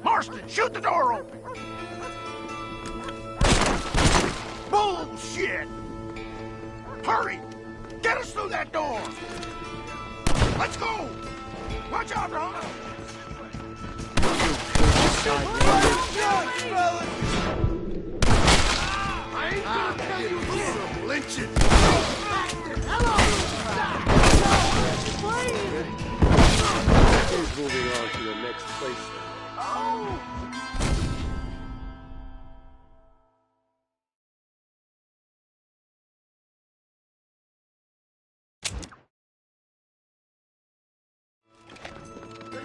Marston, shoot the door open! Bullshit! Hurry! Get us through that door! Let's go! Watch out, Ron! I ain't gonna tell you some lynching! He's moving on to the next place. Oh!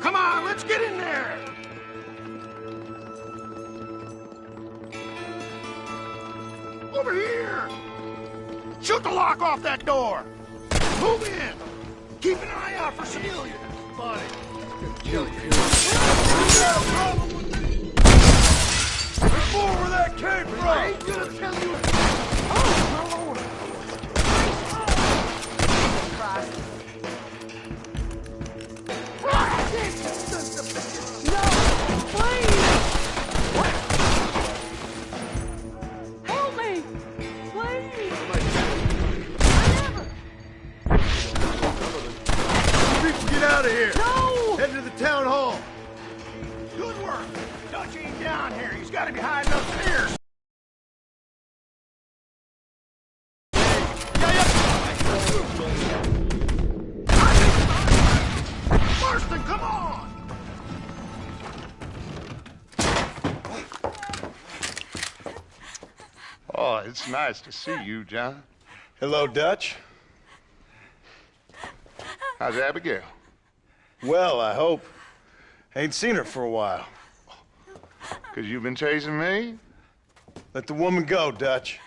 Come on, let's get in there! Over here! Shoot the lock off that door! Move in! Keep an eye out for civilians! Buddy! Kill you. There's more where that came from! I ain't gonna tell you! Oh, no! Out of here! No! Head to the town hall! Good work! Dutch ain't down here. He's got to be hiding upstairs. Marston, come on! Oh, it's nice to see you, John. Hello, Dutch. How's Abigail? Well, I hope. Ain't seen her for a while. 'Cause you've been chasing me? Let the woman go, Dutch.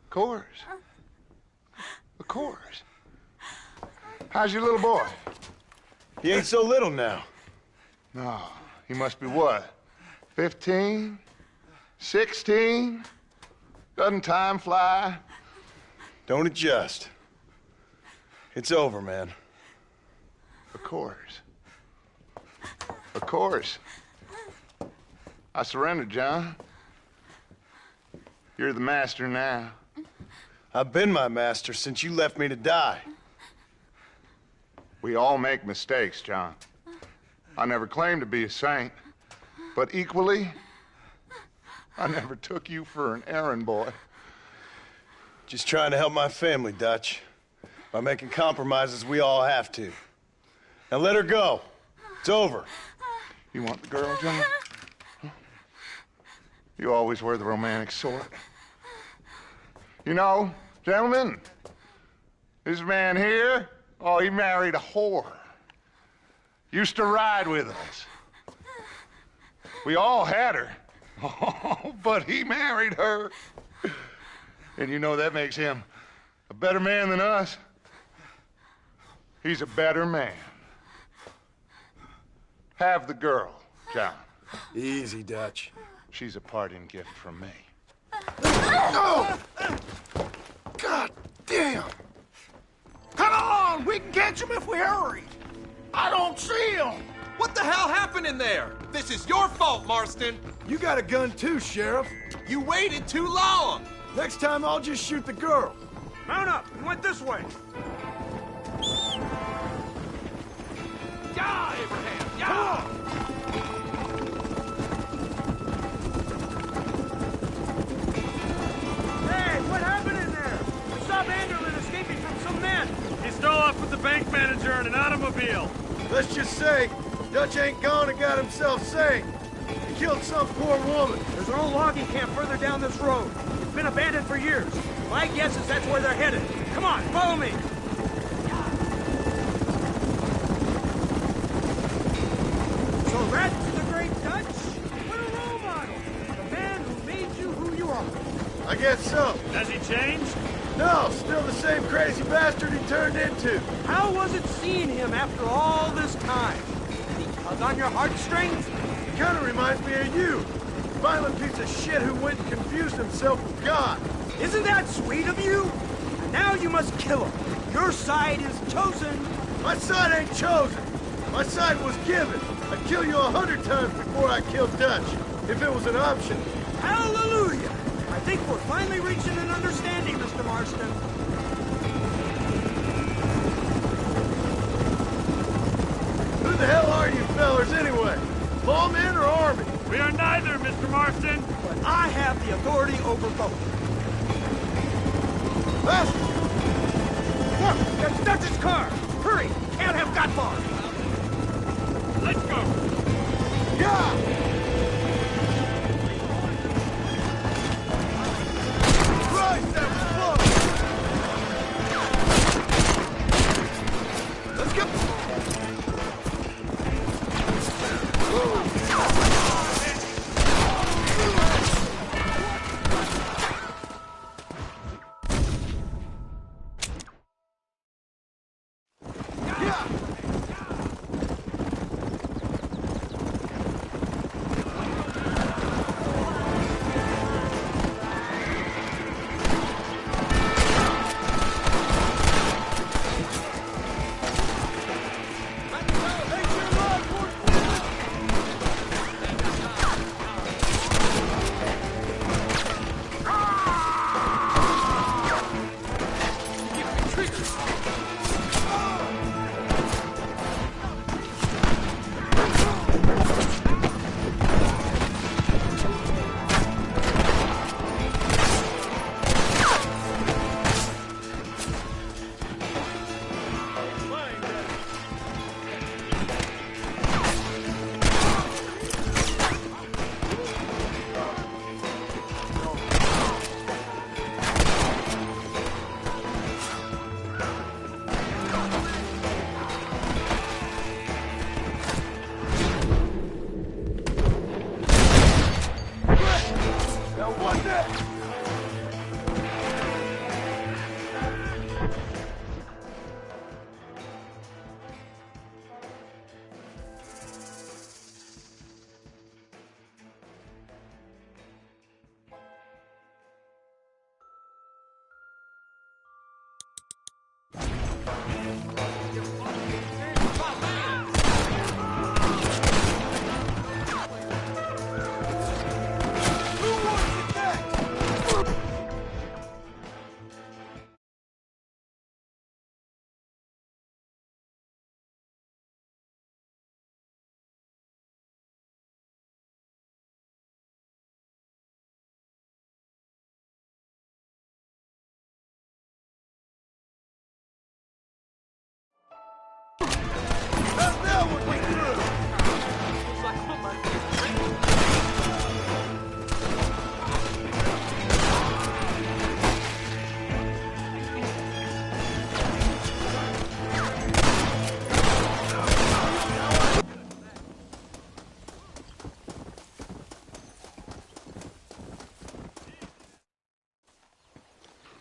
Of course. Of course. How's your little boy? He ain't so little now. No, he must be what? 15? 16? Doesn't time fly? Don't adjust. It's over, man. Of course. Of course. I surrendered, John. You're the master now. I've been my master since you left me to die. We all make mistakes, John. I never claimed to be a saint, but equally, I never took you for an errand boy. Just trying to help my family, Dutch. By making compromises we all have to. Now let her go. It's over. You want the girl, John? You always were the romantic sort. You know, gentlemen, this man here, oh, he married a whore. Used to ride with us. We all had her. Oh, but he married her. And you know that makes him a better man than us. He's a better man. Have the girl, John. Easy, Dutch. She's a parting gift from me. No! God damn! Come on! We can catch him if we hurry! I don't see him! What the hell happened in there? This is your fault, Marston. You got a gun too, Sheriff. You waited too long. Next time I'll just shoot the girl. Mount up! We went this way! Yeah, Abraham, yeah! Hey, what happened in there? We saw Vanderlyn escaping from some men. He stole off with the bank manager in an automobile. Let's just say, Dutch ain't gone and got himself saved. He killed some poor woman. There's an old logging camp further down this road. It's been abandoned for years. My guess is that's where they're headed. Come on, follow me. So that's the great Dutch? What a role model. The man who made you who you are. I guess so. Has he changed? No, still the same crazy bastard he turned into. How was it seeing him after all this time? Did he tug on your heartstrings? He kind of reminds me of you. Violent piece of shit who went and confused himself with God. Isn't that sweet of you? And now you must kill him. Your side is chosen. My side ain't chosen. My side was given. I'd kill you 100 times before I killed Dutch, if it was an option. Hallelujah! I think we're finally reaching an understanding, Mr. Marston. Who the hell are you fellers anyway? Lawmen or army? We are neither, Mr. Marston. But I have the authority over both. Master! Look, that's Dutch's car! Hurry! Can't have got far! Let's go. Yeah! Christ, that was close! Let's go!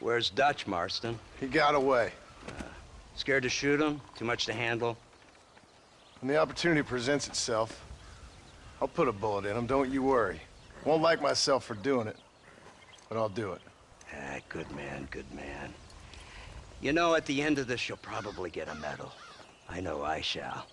Where's Dutch, Marston? He got away. Scared to shoot him? Too much to handle? When the opportunity presents itself, I'll put a bullet in him, don't you worry. Won't like myself for doing it, but I'll do it. Ah, good man, good man. You know, at the end of this, you'll probably get a medal. I know I shall.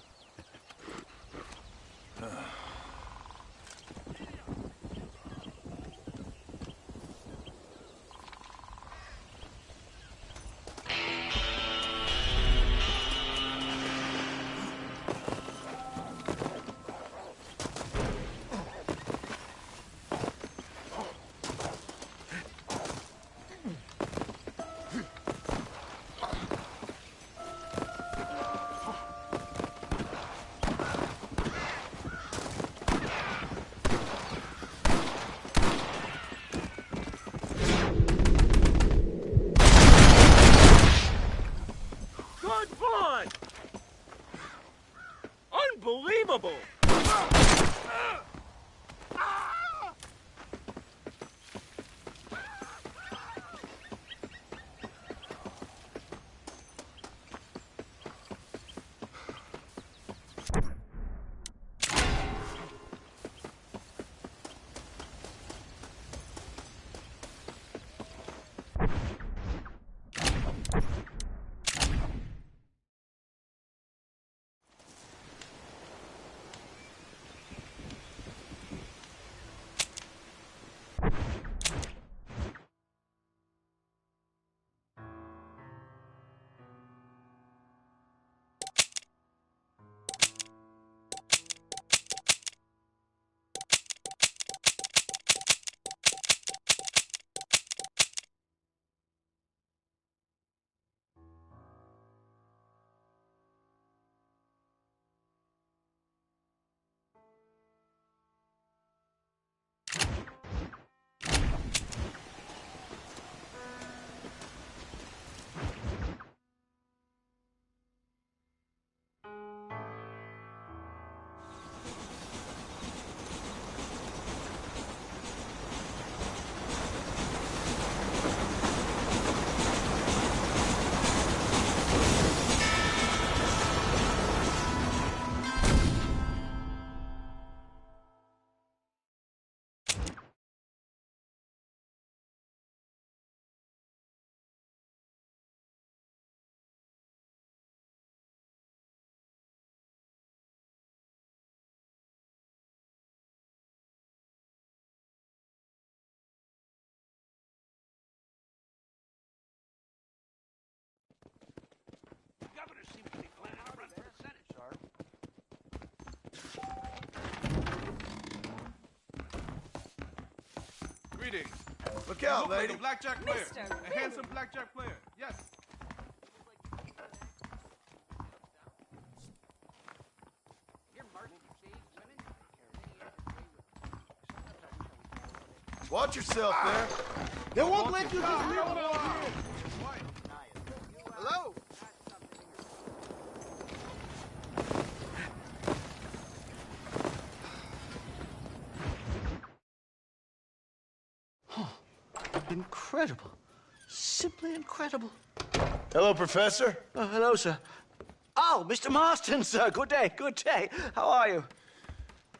Unbelievable! Greetings. Look You out, look like lady. a blackjack player. Mister, A handsome blackjack player. Yes. Watch yourself there. They won't let you just leave it. Hello? Incredible. Simply incredible. Hello, Professor. Hello, sir. Oh, Mr. Marston, sir. Good day, good day. How are you?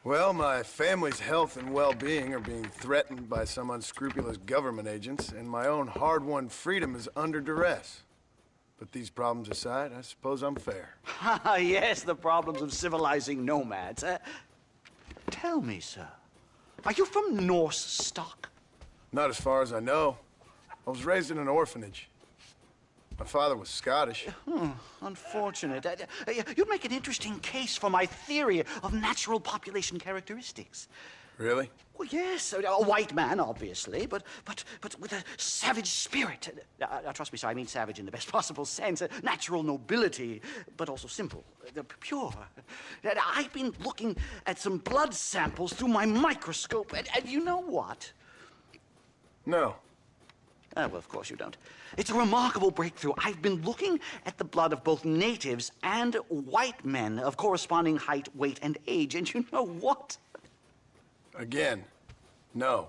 Well, my family's health and well-being are being threatened by some unscrupulous government agents, and my own hard-won freedom is under duress. But these problems aside, I suppose I'm fair. Yes, the problems of civilizing nomads. Tell me, sir, are you from Norse stock? Not as far as I know. I was raised in an orphanage. My father was Scottish. Unfortunate. You'd make an interesting case for my theory of natural population characteristics. Really? Well, yes, a white man, obviously, but with a savage spirit. Trust me, sir, I mean savage in the best possible sense. Natural nobility, but also simple, pure. I've been looking at some blood samples through my microscope, and you know what? No. Well, of course you don't. It's a remarkable breakthrough. I've been looking at the blood of both natives and white men of corresponding height, weight, and age, and you know what? Again, no.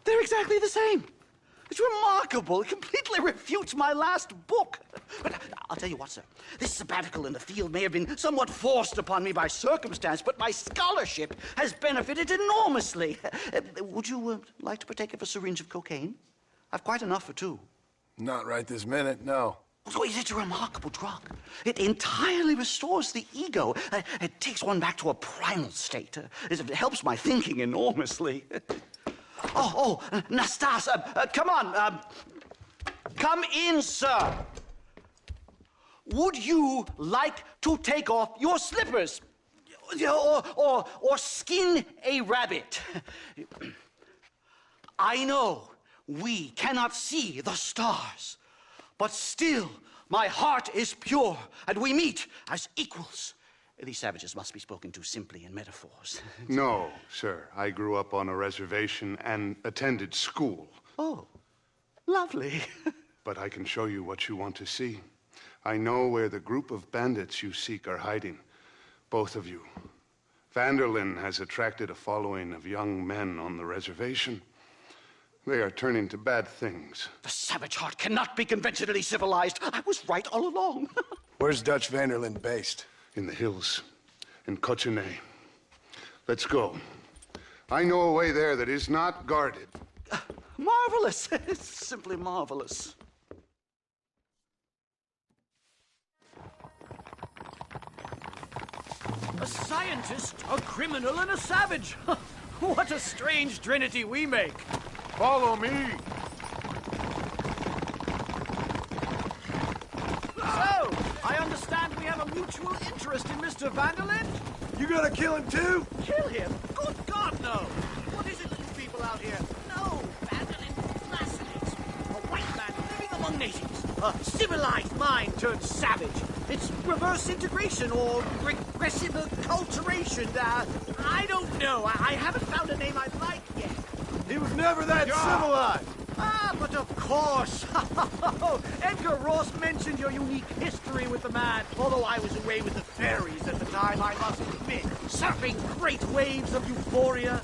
They're exactly the same. It's remarkable. It completely refutes my last book. But I'll tell you what, sir. This sabbatical in the field may have been somewhat forced upon me by circumstance, but my scholarship has benefited enormously. Would you like to partake of a syringe of cocaine? I've quite enough for two. Not right this minute, no. So it's a remarkable drug. It entirely restores the ego. It takes one back to a primal state. It helps my thinking enormously. Nastas, come on. Come in, sir. Would you like to take off your slippers? Or skin a rabbit? I know we cannot see the stars, but still my heart is pure, and we meet as equals. These savages must be spoken to simply in metaphors. No, sir. I grew up on a reservation and attended school. Oh, lovely. But I can show you what you want to see. I know where the group of bandits you seek are hiding. Both of you. Vanderlyn has attracted a following of young men on the reservation. They are turning to bad things. The savage heart cannot be conventionally civilized. I was right all along. Where's Dutch Vanderlyn based? In the hills, in Cochene. Let's go. I know a way there that is not guarded. Marvelous. It's simply marvelous. A scientist, a criminal, and a savage. What a strange trinity we make. Follow me. So, I understand we have a mutual interest in Mr. Vanderlyn? You gonna kill him too? Kill him? Good God, no! What is it with you people out here? No, Vanderlyn fascinates me. A white man living among natives. A civilized mind turned savage. It's reverse integration or regressive acculturation. I don't know. I haven't found a name I like yet. He was never that civilized. Ah, but of course. Edgar Ross mentioned your unique history with the man. Although I was away with the fairies at the time, I must admit. Surfing great waves of euphoria.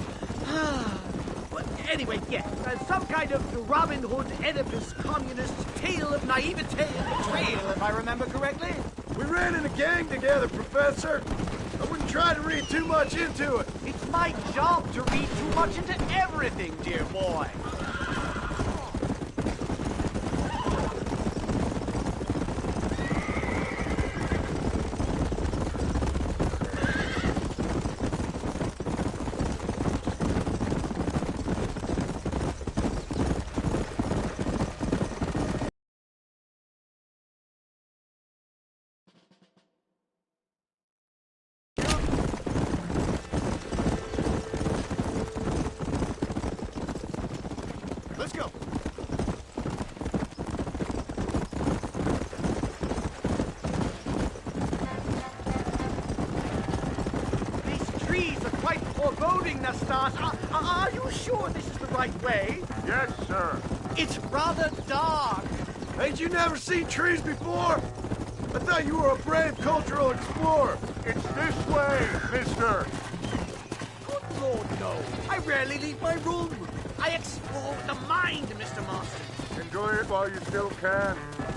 But anyway, yes. Some kind of Robin Hood, Oedipus, communist tale of naivete and betrayal, if I remember correctly. We ran in a gang together, Professor. I wouldn't try to read too much into it. It's my job to read too much into everything, dear boy. foreboding, Nastas. Are you sure this is the right way? Yes, sir. It's rather dark. Ain't you never seen trees before? I thought you were a brave cultural explorer. It's this way, mister. Good Lord, no. I rarely leave my room. I explore the mind, Mr. Marston. Enjoy it while you still can.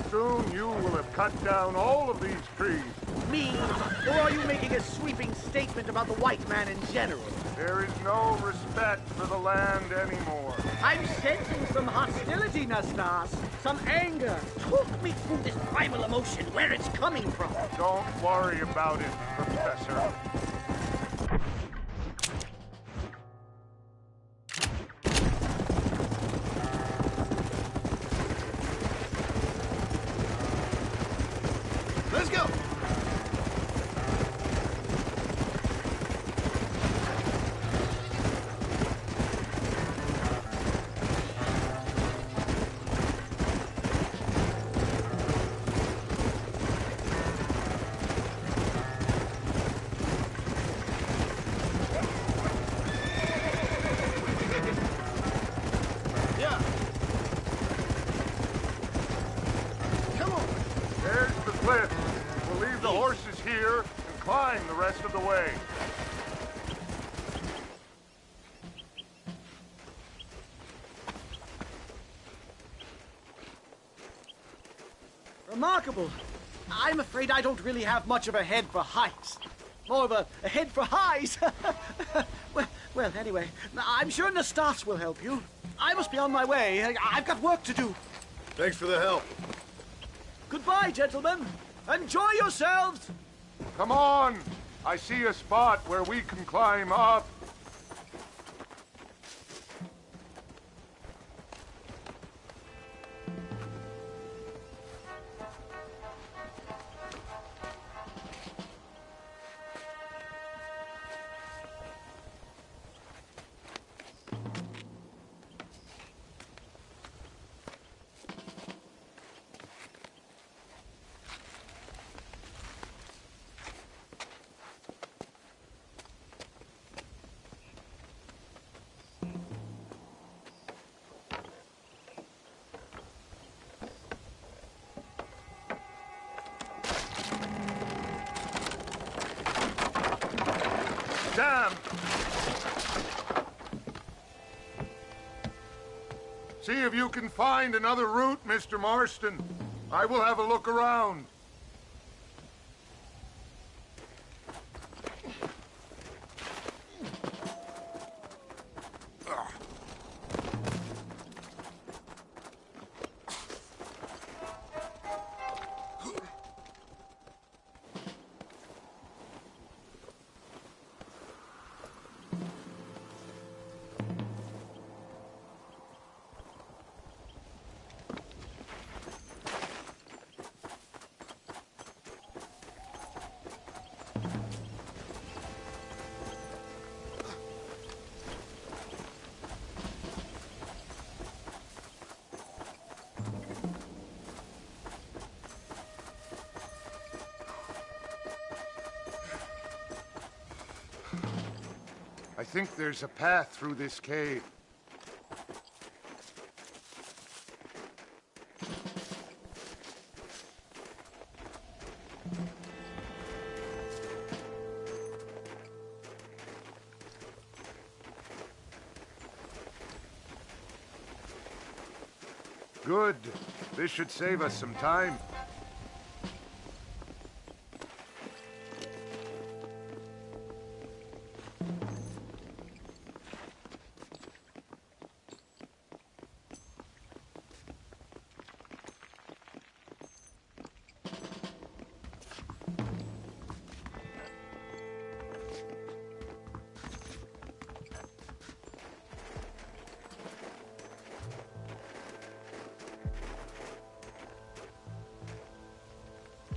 Soon you will have cut down all of these trees. Me? Or are you making a sweeping statement about the white man in general? There is no respect for the land anymore. I'm sensing some hostility, Nastas. Some anger. Talk me through this primal emotion, where it's coming from. Don't worry about it, Professor. Let's go. Yeah. Come on. There's the cliff. We'll leave the horses here and climb the rest of the way. Remarkable. I'm afraid I don't really have much of a head for heights. More of a head for highs. well, anyway, I'm sure Nastas will help you. I must be on my way. I've got work to do. Thanks for the help. Goodbye, gentlemen. Enjoy yourselves. Come on! I see a spot where we can climb up. Damn! See if you can find another route, Mr. Marston. I will have a look around. I think there's a path through this cave. Good. This should save us some time.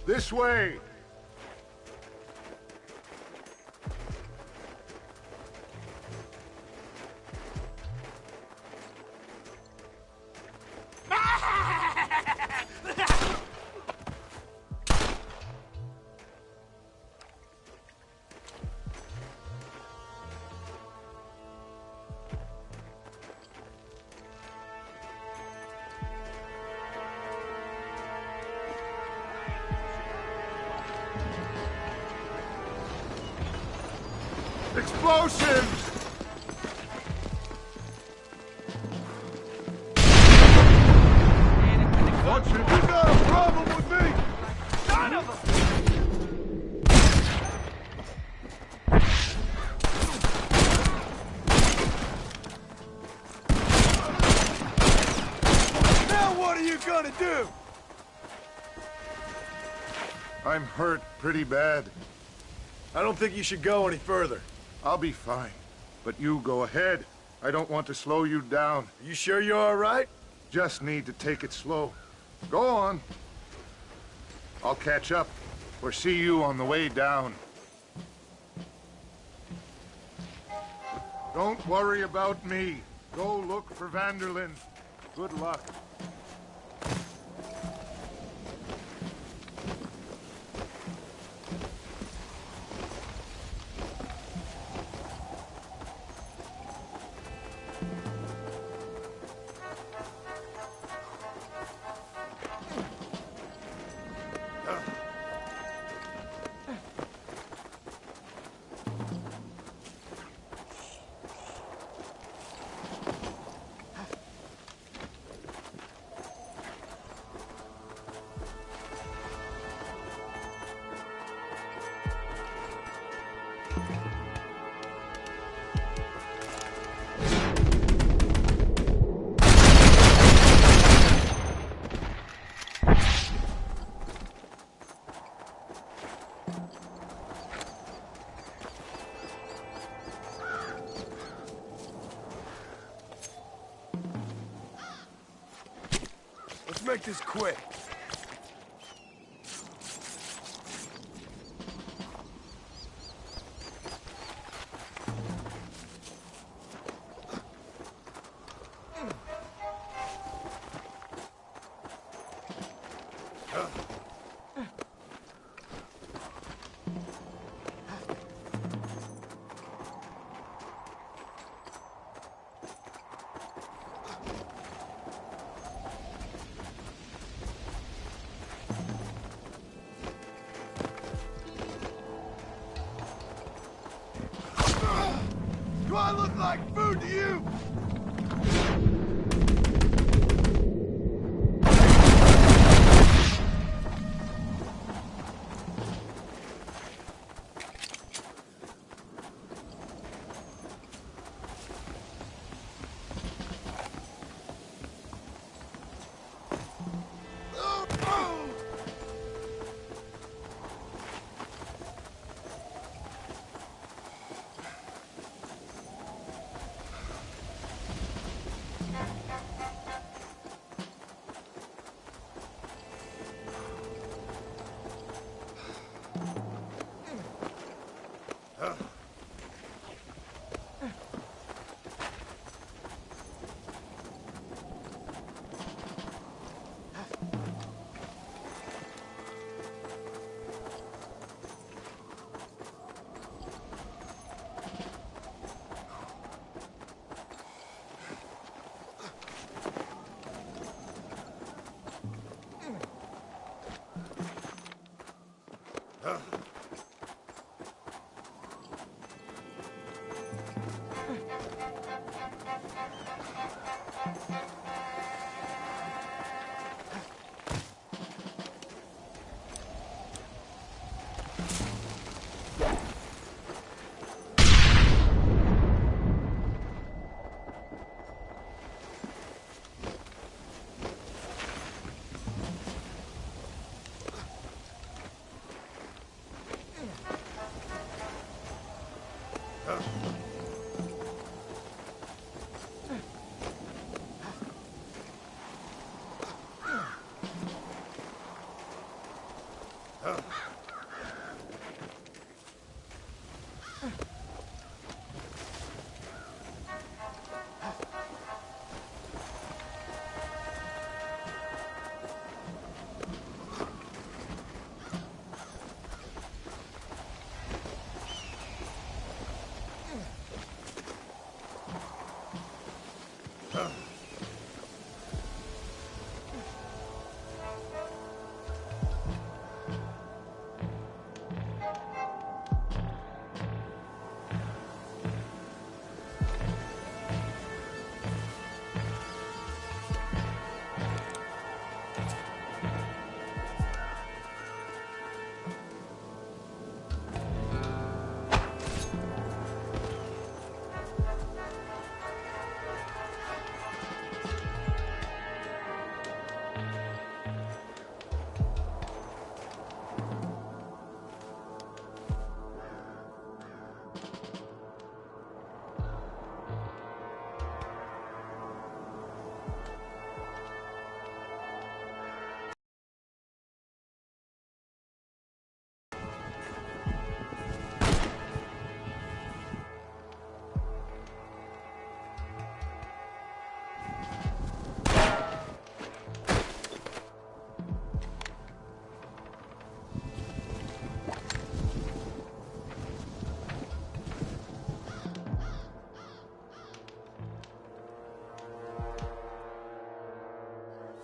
This way! Explosives! You got a problem with me? Son of a... Now what are you gonna do? I'm hurt pretty bad. I don't think you should go any further. I'll be fine. But you go ahead. I don't want to slow you down. Are you sure you're all right? Just need to take it slow. Go on. I'll catch up, or see you on the way down. Don't worry about me. Go look for van der Linde. Good luck. Let's make this quick. Do I look like food to you?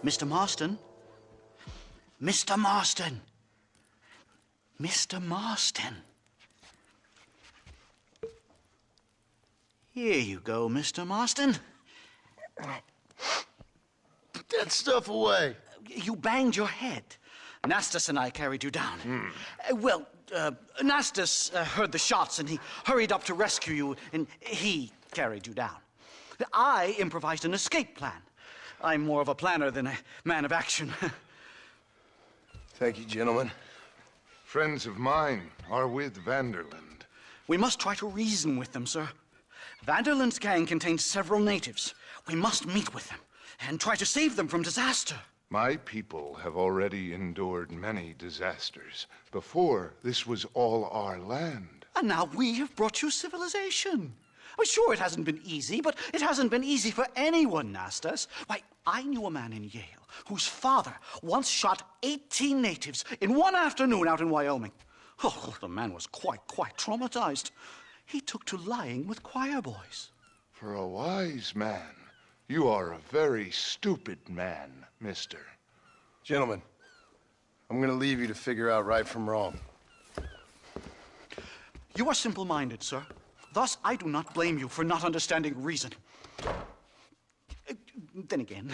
Mr. Marston? Mr. Marston! Mr. Marston! Here you go, Mr. Marston. Put that stuff away. You banged your head. Nastas and I carried you down. Nastas heard the shots and he hurried up to rescue you, and he carried you down. I improvised an escape plan. I'm more of a planner than a man of action. Thank you, gentlemen. Friends of mine are with Vanderland. We must try to reason with them, sir. Vanderland's gang contains several natives. We must meet with them and try to save them from disaster. My people have already endured many disasters. Before, this was all our land. And now we have brought you civilization. I'm sure it hasn't been easy, but it hasn't been easy for anyone, Nastas. Why, I knew a man in Yale whose father once shot 18 natives in one afternoon out in Wyoming. Oh, the man was quite traumatized. He took to lying with choir boys. For a wise man, you are a very stupid man, mister. Gentlemen, I'm gonna leave you to figure out right from wrong. You are simple-minded, sir. Thus, I do not blame you for not understanding reason. Then again...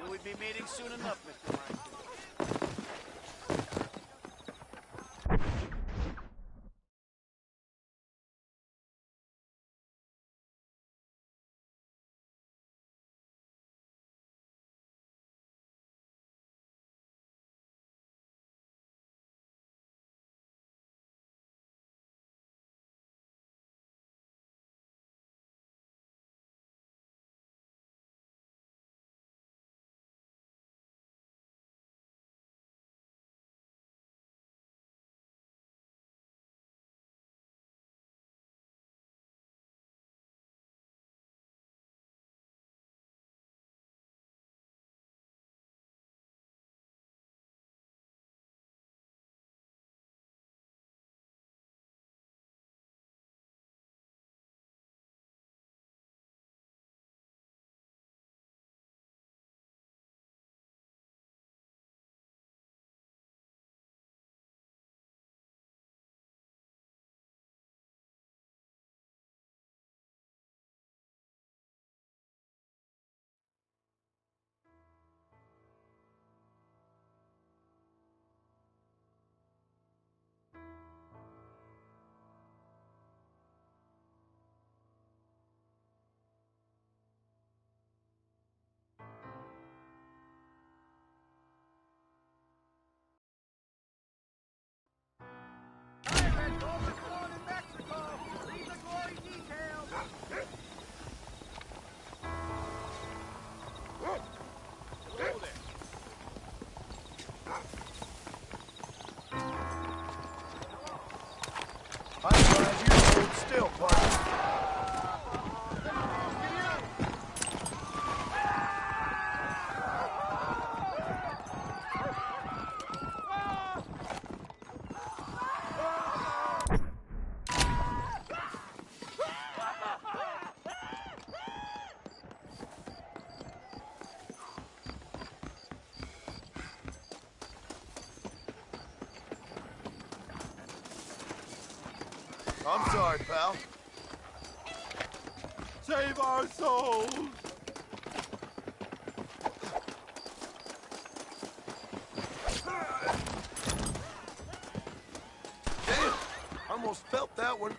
We'd be meeting soon enough, Mr. Marston. I'm glad you hold still, partner. I'm sorry, pal. Save our souls! Damn! Almost felt that one.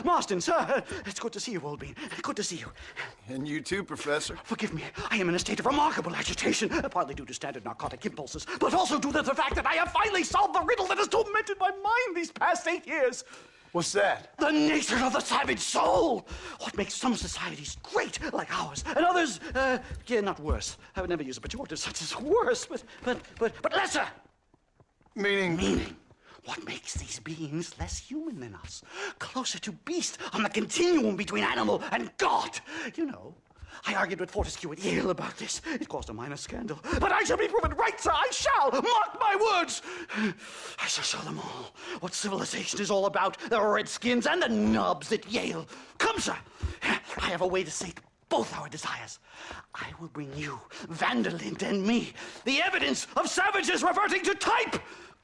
Marston, sir. It's good to see you, Oldbean. Good to see you. And you too, Professor. Forgive me. I am in a state of remarkable agitation, partly due to standard narcotic impulses, but also due to the fact that I have finally solved the riddle that has tormented my mind these past 8 years. What's that? The nature of the savage soul. What makes some societies great, like ours, and others, not worse. I would never use a pejorative such as worse, but lesser. Meaning? What makes these beings less human than us? Closer to beast on the continuum between animal and God. You know, I argued with Fortescue at Yale about this. It caused a minor scandal. But I shall be proven right, sir. I shall. Mark my words. I shall show them all what civilization is all about. The redskins and the nubs at Yale. Come, sir. I have a way to sate both our desires. I will bring you, Vanderlyn, and me, the evidence of savages reverting to type.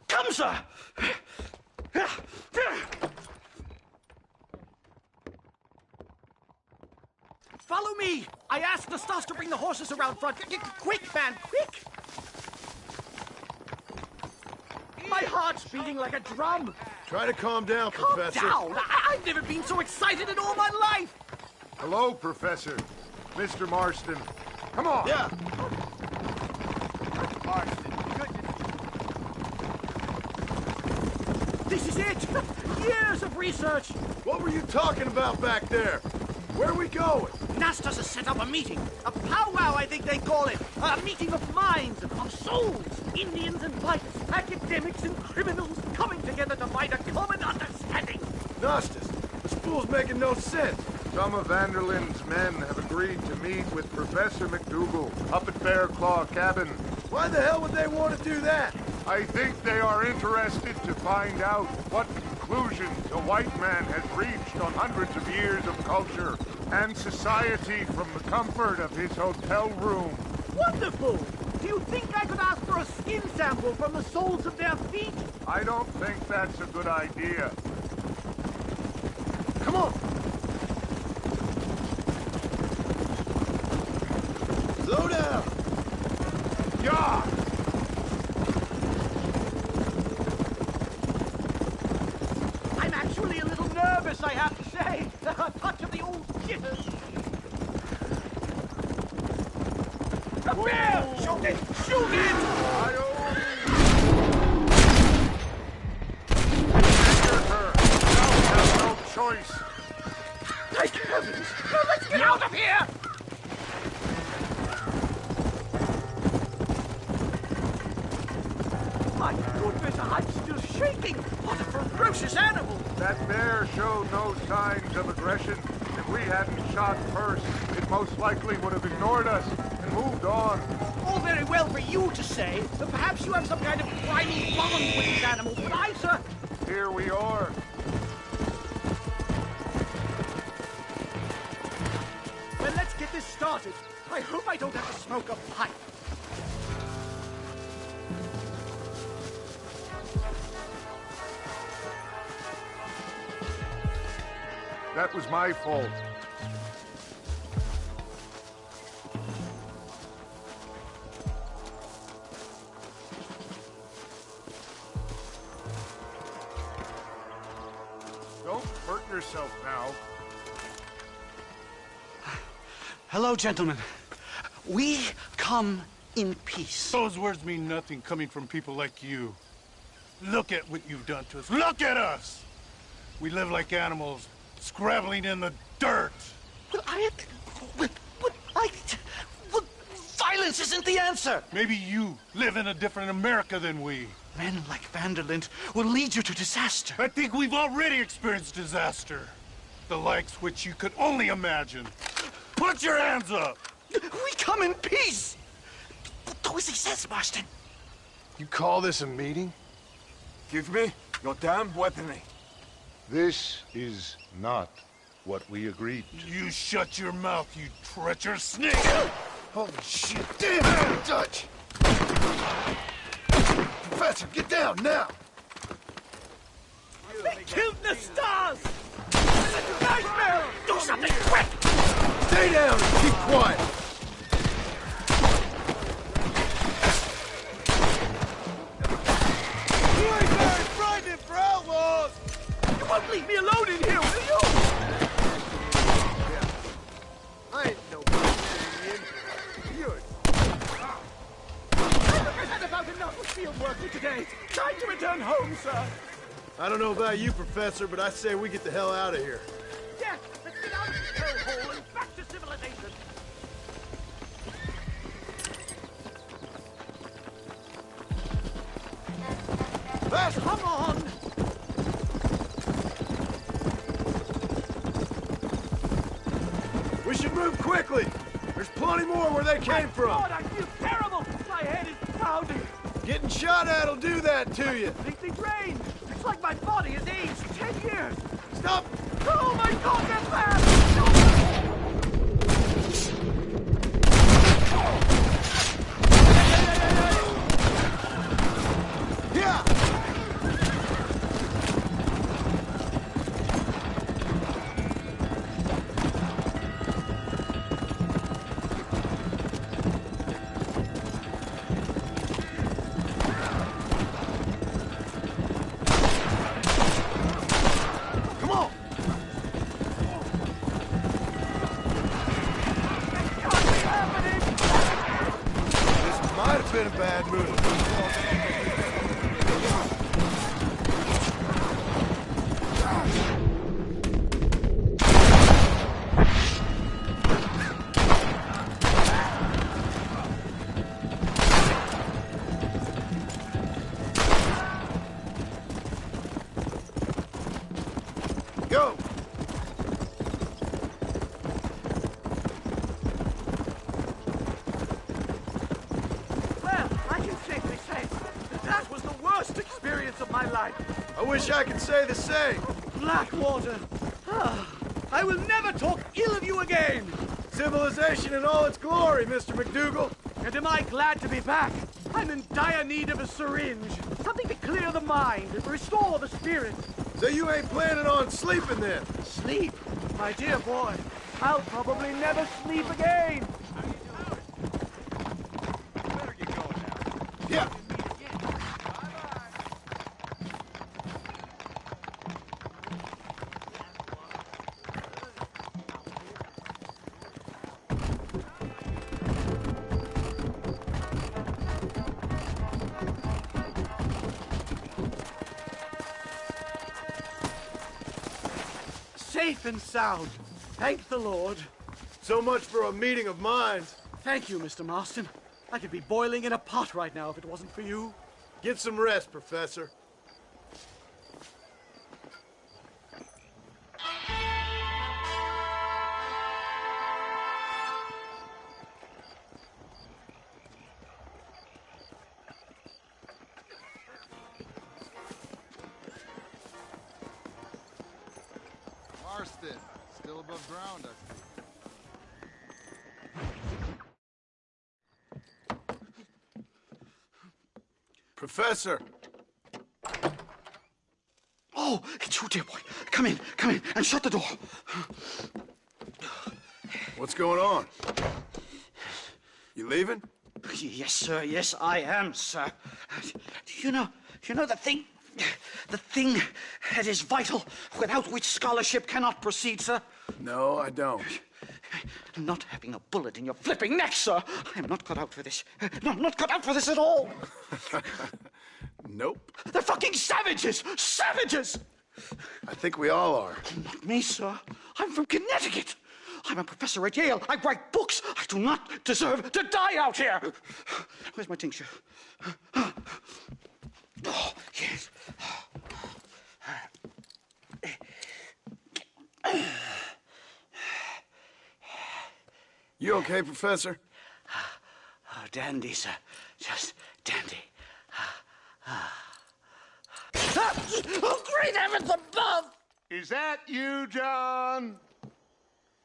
Come, sir! Follow me! I asked Nastas to bring the horses around front. Quick, man, quick! My heart's beating like a drum. Try to calm down, Calm Professor. down! I've never been so excited in all my life! Hello, Professor. Mr. Marston. Come on. Yeah. Marston, This is it! Years of research! What were you talking about back there? Where are we going? Nastas has set up a meeting. A powwow, I think they call it. A meeting of minds, of souls. Indians and whites, academics and criminals coming together to find a common understanding. Nastas, this fool's making no sense. Some of Vanderlyn's men have agreed to meet with Professor McDougal up at Bear Claw Cabin. Why the hell would they want to do that? I think they are interested to find out what conclusions a white man has reached on hundreds of years of culture and society from the comfort of his hotel room. Wonderful! Do you think I could ask for a skin sample from the soles of their feet? I don't think that's a good idea. Come on! Slow down! Yeah! I'm actually a little nervous, I have to say. A touch of the old jitters. A bear! Shoot it! Shoot it! No choice. Thank heavens! Now let's get out of here! My goodness, I'm still shaking! What a ferocious animal! That bear showed no signs of aggression. If we hadn't shot first, it most likely would have ignored us and moved on. All very well for you to say, but perhaps you have some kind of primal bond with these animals, but I, sir... Here we are. Well, let's get this started. I hope I don't have to smoke a pipe. That was my fault. Don't hurt yourself now. Hello, gentlemen. We come in peace. Those words mean nothing coming from people like you. Look at what you've done to us. Look at us! We live like animals, scrabbling in the dirt. Violence isn't the answer. Maybe you live in a different America than we. Men like Vanderlyn will lead you to disaster. I think we've already experienced disaster. The likes which you could only imagine. Put your hands up! We come in peace! Do as he says, Marston. You call this a meeting? Give me your damn weaponry. This is not what we agreed to. You shut your mouth, you treacherous snake! Holy shit! Damn it, Dutch! Professor, get down now! They killed the stars! Nightmare! Do something quick! Stay down and keep quiet! leave me alone in here, will you? I ain't no Indian. You're... I've had about enough of field work for today. Time to return home, sir. I don't know about you, Professor, but I say we get the hell out of here. Yes, let's get out of this hellhole and back to civilization. Fast! Come on! We should move quickly. There's plenty more where they came from. God, I feel terrible. My head is pounding. Getting shot at'll do that to you. Completely drained. It's like my body has aged 10 years. Stop! Oh my God, that's bad! Yeah! Come on! This might have been a bad move. Go! Well, I can safely say that was the worst experience of my life. I wish I could say the same. Blackwater. I will never talk ill of you again. Civilization in all its glory, Mr. McDougal. And am I glad to be back? I'm in dire need of a syringe. Something to clear the mind and restore the spirit. So you ain't planning on sleeping then? Sleep? My dear boy, I'll probably never sleep again. Yeah. Safe and sound. Thank the Lord. So much for a meeting of minds. Thank you, Mr. Marston. I could be boiling in a pot right now if it wasn't for you. Get some rest, Professor. Marston, still above ground, I see. Professor! Oh, it's you, dear boy. Come in, and shut the door. What's going on? You leaving? Yes, sir. Yes, I am, sir. You know the thing that is vital, without which scholarship cannot proceed, sir? No, I don't. Not having a bullet in your flipping neck, sir. I am not cut out for this. No, I'm not cut out for this at all. Nope. They're fucking savages! Savages! I think we all are. Not me, sir. I'm from Connecticut. I'm a professor at Yale. I write books. I do not deserve to die out here. Where's my tincture? Oh, yes. You okay, Professor? Oh, dandy, sir. Just dandy. Oh, great heavens above! Is that you, John?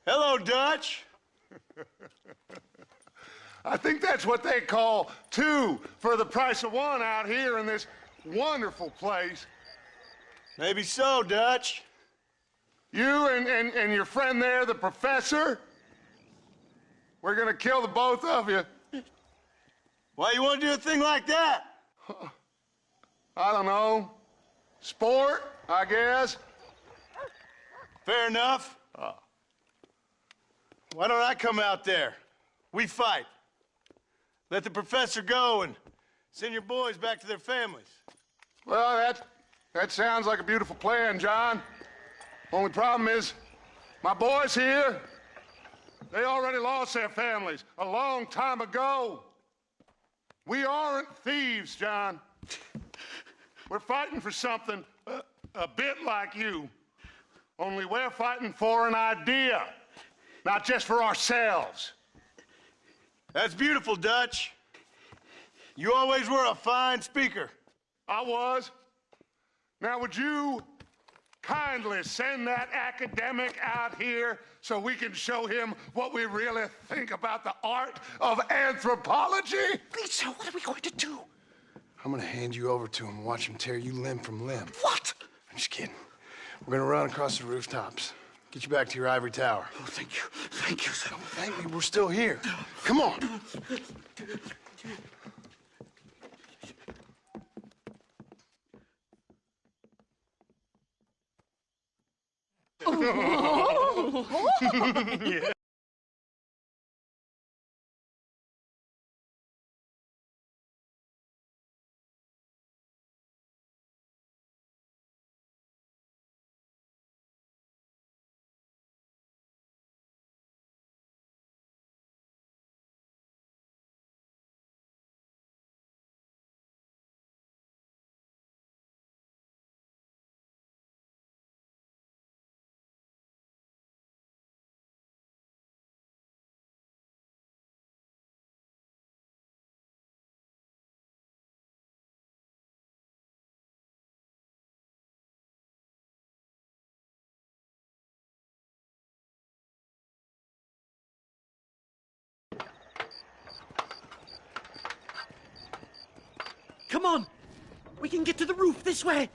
Hello, Dutch. I think that's what they call two for the price of one out here in this wonderful place. Maybe so, Dutch. You and your friend there, the professor, we're gonna kill the both of you. Why you want to do a thing like that? I don't know. Sport, I guess. Fair enough. Why don't I come out there? We fight. Let the professor go and send your boys back to their families. Well, that sounds like a beautiful plan, John. Only problem is, my boys here, they already lost their families a long time ago. We aren't thieves, John. We're fighting for something a bit like you. Only we're fighting for an idea, not just for ourselves. That's beautiful, Dutch. You always were a fine speaker. I was. Now, would you kindly send that academic out here so we can show him what we really think about the art of anthropology? Lisa, what are we going to do? I'm gonna hand you over to him and watch him tear you limb from limb. What? I'm just kidding. We're gonna run across the rooftops. Get you back to your ivory tower. Oh, thank you. Thank you, sir. Thank me, we're still here. Come on. Yeah. Come on! We can get to the roof this way!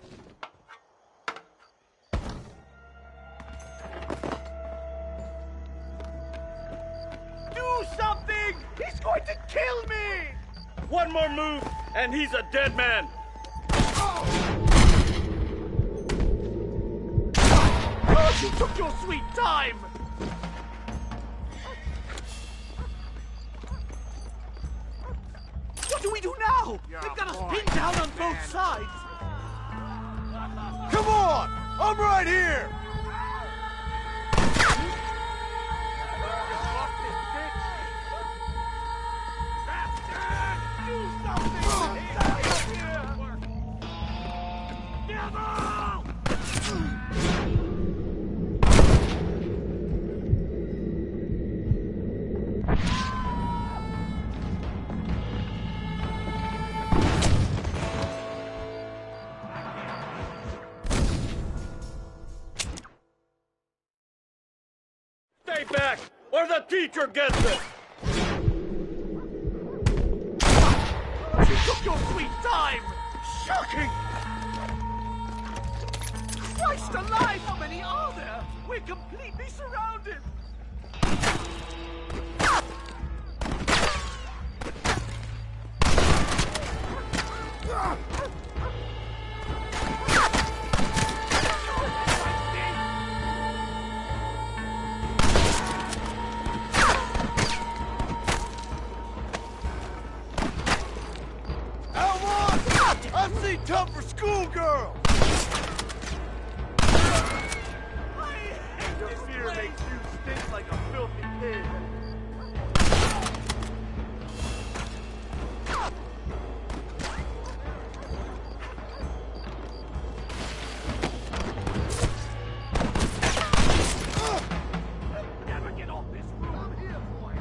Do something! He's going to kill me! One more move, and he's a dead man. Oh, you took your sweet time! What do we do now? They've got us pinned down on both sides. Come on! I'm right here! Stay back, or the teacher gets it. You took your sweet time! Shocking! Christ alive, how many are there? We're completely surrounded! I've seen tougher schoolgirls! I hate this fear makes you stink like a filthy pig. Never get off this roof. I'm here for you.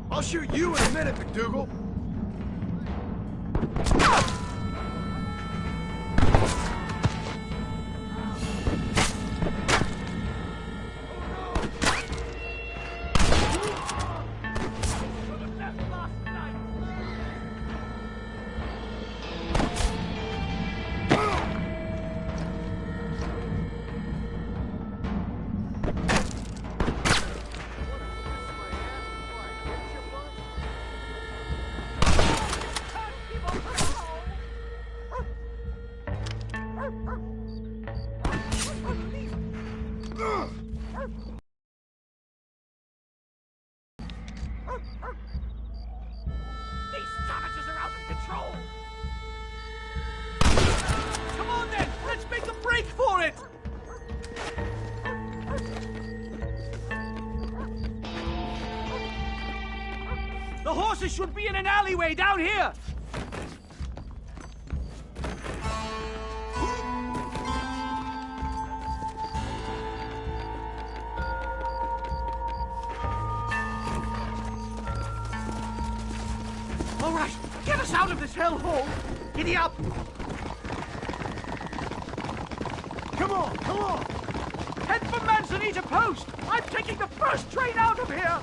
I'll shoot you in a minute, McDougal. break for it! The horses should be in an alleyway down here! All right, get us out of this hellhole! Giddy up! Come on, come on! Head for Manzanita Post! I'm taking the first train out of here!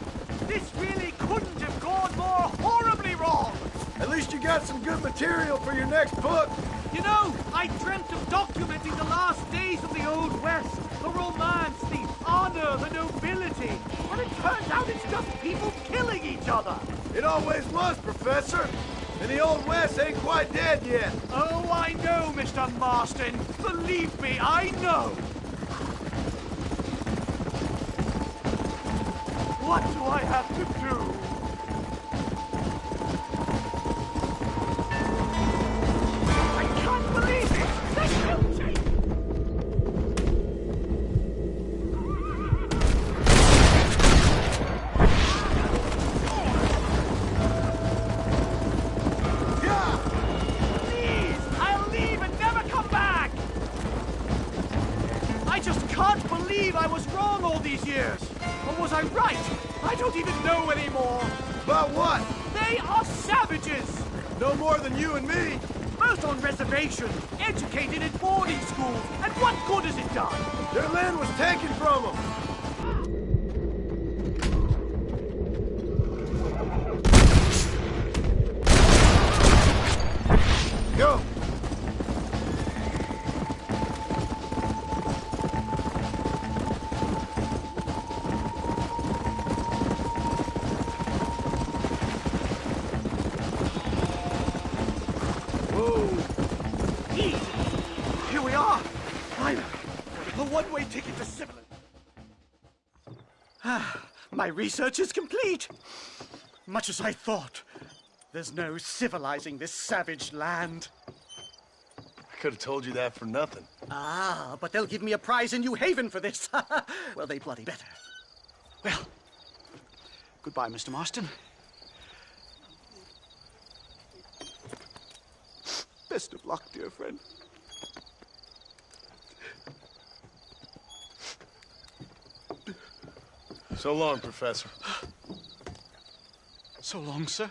This really couldn't have gone more horribly wrong! At least you got some good material for your next book. You know, I dreamt of documenting the last days of the Old West. The romance, the honor, the nobility. And it turns out it's just people killing each other. It always was, Professor. And the Old West ain't quite dead yet. Oh, I know, Mr. Marston. Believe me, I know. What do I have to do? I can't believe it! They're guilty! Please, I'll leave and never come back! I just can't believe I was wrong all these years. Or was I right? I don't even know anymore. About what? They are savages! No more than you and me. Both on reservations, educated in boarding schools, and what good has it done? Their land was taken from them. Go! Here we are! Finally! The one-way ticket to civilization. My research is complete! Much as I thought. There's no civilizing this savage land. I could have told you that for nothing. Ah, but they'll give me a prize in New Haven for this. Well, they bloody better. Well, goodbye, Mr. Marston. Best of luck, dear friend. So long, Professor. So long, sir.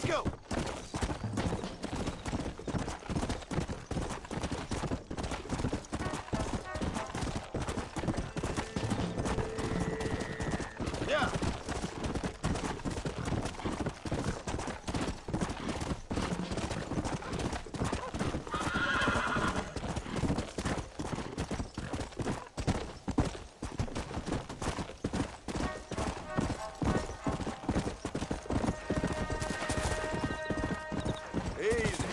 Let's go! Yeah. Easy.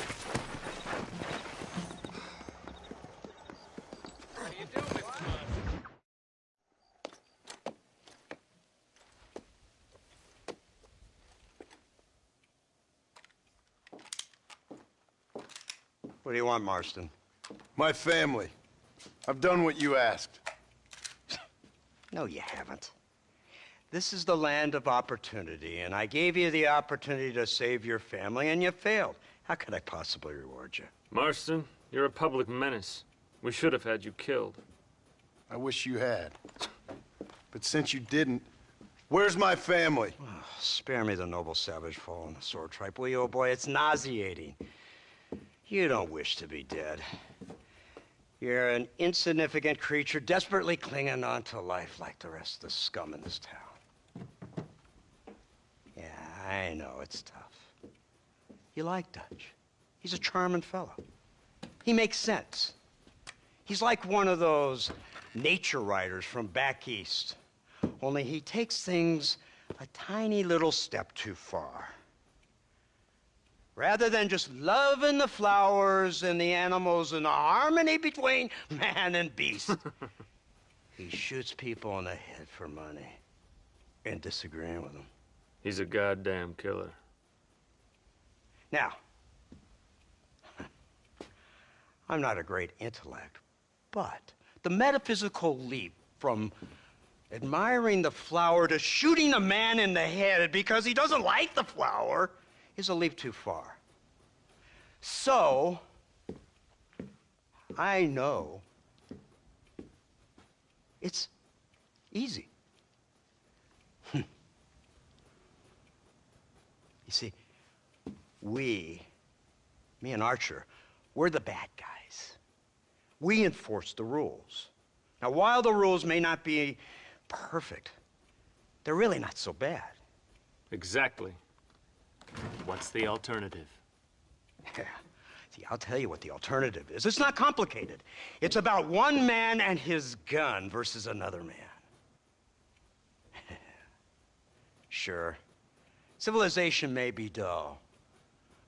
What do you want, Marston? My family. I've done what you asked. No, you haven't. This is the land of opportunity, and I gave you the opportunity to save your family, and you failed. How could I possibly reward you? Marston, you're a public menace. We should have had you killed. I wish you had. But since you didn't, where's my family? Oh, spare me the noble savage fall on the sword tripe, will you, old boy? It's nauseating. You don't wish to be dead. You're an insignificant creature desperately clinging on to life like the rest of the scum in this town. Yeah, I know it's tough. You like Dutch. He's a charming fellow. He makes sense. He's like one of those nature writers from back east. Only he takes things a tiny little step too far. Rather than just loving the flowers and the animals and the harmony between man and beast, he shoots people in the head for money and disagreeing with them. He's a goddamn killer. Now, I'm not a great intellect, but the metaphysical leap from admiring the flower to shooting a man in the head because he doesn't like the flower is a leap too far. So, I know it's easy. You see, me and Archer, we're the bad guys. We enforce the rules. Now, while the rules may not be perfect, they're really not so bad. Exactly. What's the alternative? Yeah. See, I'll tell you what the alternative is. It's not complicated. It's about one man and his gun versus another man. Sure, civilization may be dull,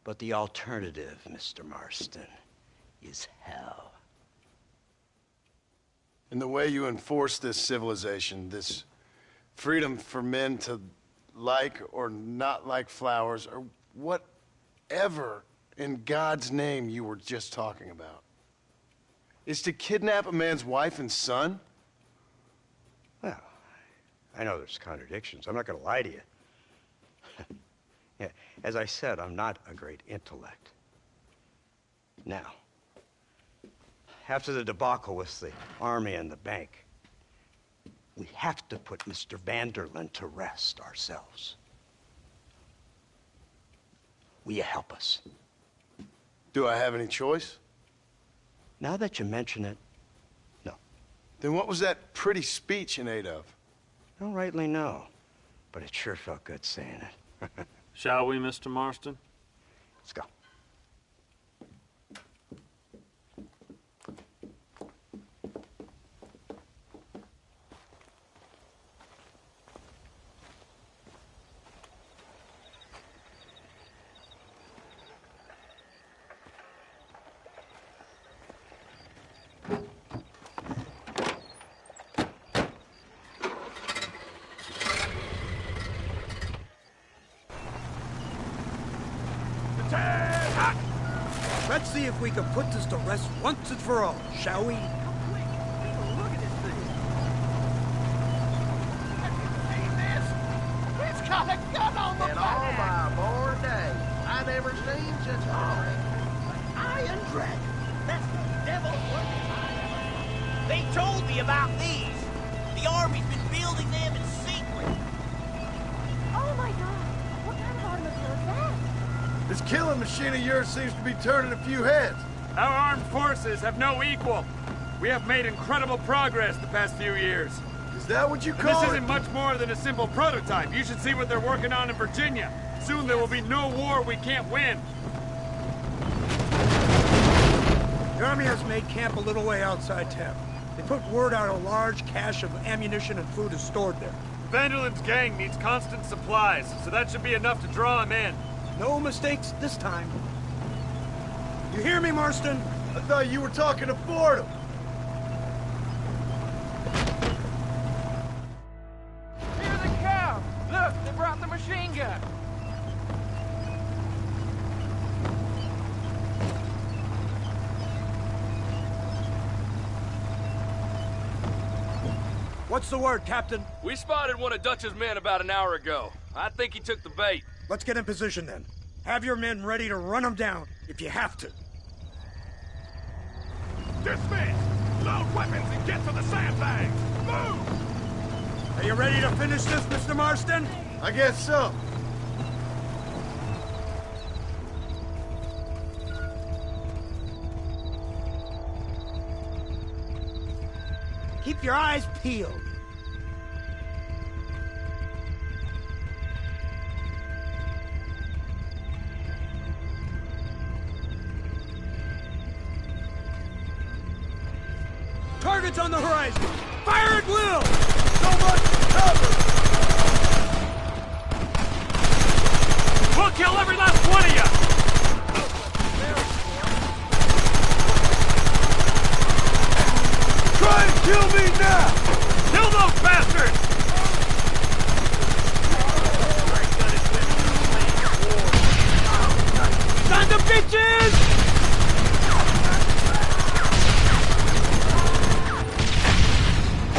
but the alternative, Mr. Marston, is hell. And the way you enforce this civilization, this freedom for men to like or not like flowers, or whatever in God's name you were just talking about, is to kidnap a man's wife and son? Well, I know there's contradictions. I'm not going to lie to you. Yeah, as I said, I'm not a great intellect. Now, after the debacle with the army and the bank, we have to put Mr. Vanderlyn to rest ourselves. Will you help us? Do I have any choice? Now that you mention it, no. Then what was that pretty speech in aid of? I don't rightly know, but it sure felt good saying it. Shall we, Mr. Marston? Let's go. Let's see if we can put this to rest once and for all, shall we? Look at this thing. Hey, miss. It's got a gun on the In back. all my born days, I never seen such a thing. Iron Dragon. That's the devil's working iron. They told me about these. The army's been building them in secret. Oh my God! What kind of automobile is that? This killing machine of yours seems to be turning a few heads. Our armed forces have no equal. We have made incredible progress the past few years. Is that what you And call this it? isn't much more than a simple prototype. You should see what they're working on in Virginia. Soon there will be no war we can't win. The Army has made camp a little way outside town. They put word out a large cache of ammunition and food is stored there. Vanderland's gang needs constant supplies, so that should be enough to draw him in. No mistakes this time. You hear me, Marston? I thought you were talking to Fordham. Here they come! Look, they brought the machine gun! What's the word, Captain? We spotted one of Dutch's men about an hour ago. I think he took the bait. Let's get in position then. Have your men ready to run them down if you have to. Dismiss! Load weapons and get to the sandbags! Move! Are you ready to finish this, Mr. Marston? I guess so. Keep your eyes peeled. Targets on the horizon! Fire at will! So much cover! We'll kill every last one of you! Try and kill me now! Kill those bastards! Sons of bitches!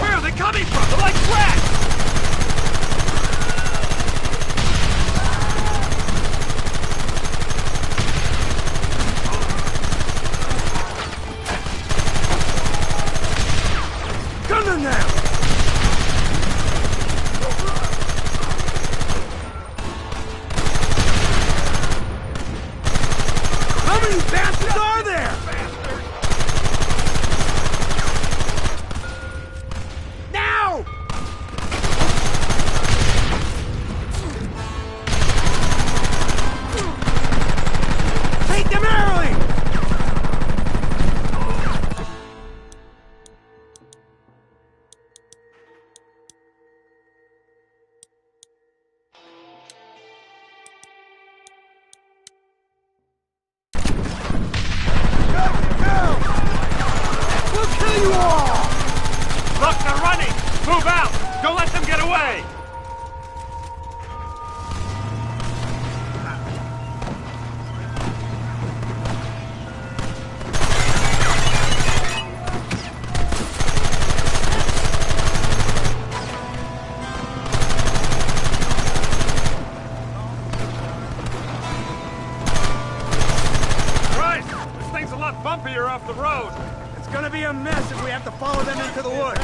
Where are they coming from? They're like rats! Gunner now! How many bastards are there? Now! Take them early! We'll kill you all! Look, they're running! Move out! Don't let them get away! Christ! This thing's a lot bumpier off the road! It's gonna be a mess if we have to follow them into the woods.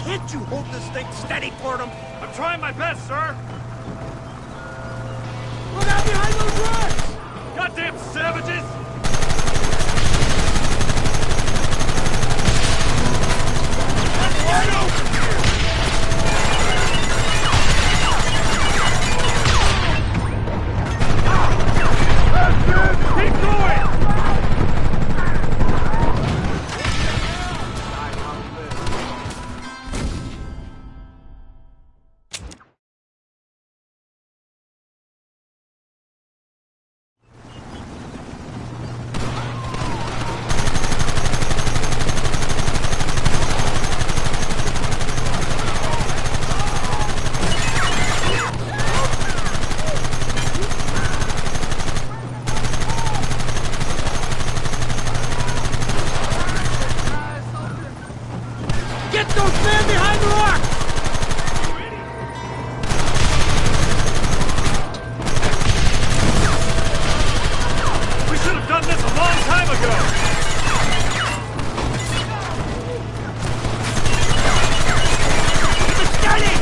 Can't you hold this thing steady, Fordham? I'm trying my best, sir! Look out behind those rocks! Goddamn savages! Wide open here! Keep going! Get those men behind the rocks! We should have done this a long time ago! Keep it steady!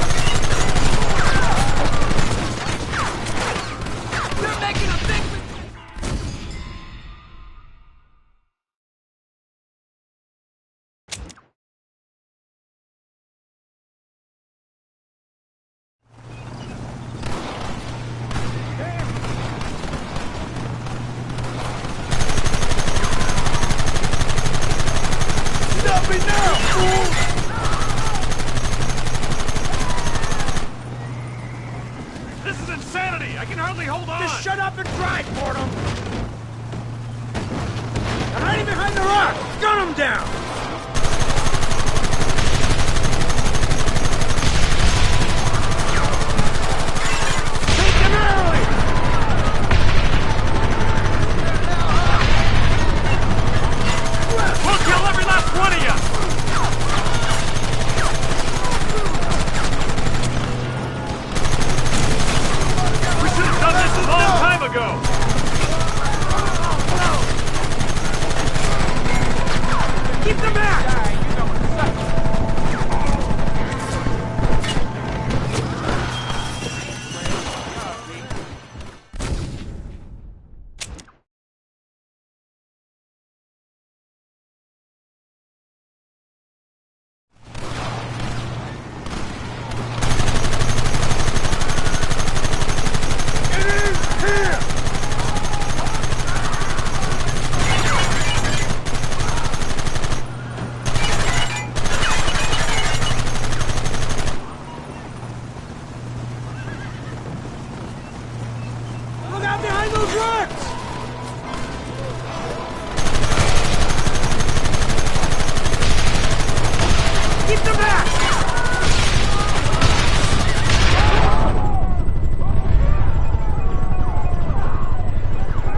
Get them back!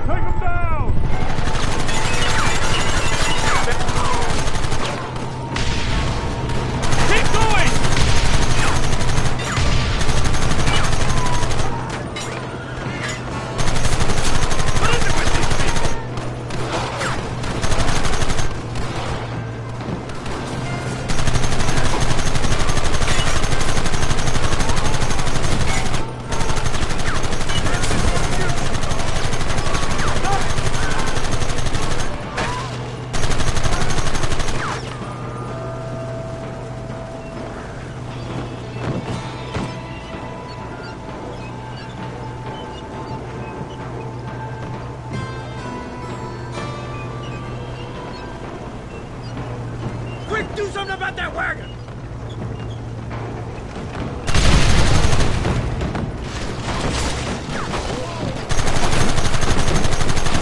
Take him down! Keep going! What is it with these people? Quick, do something about that wagon!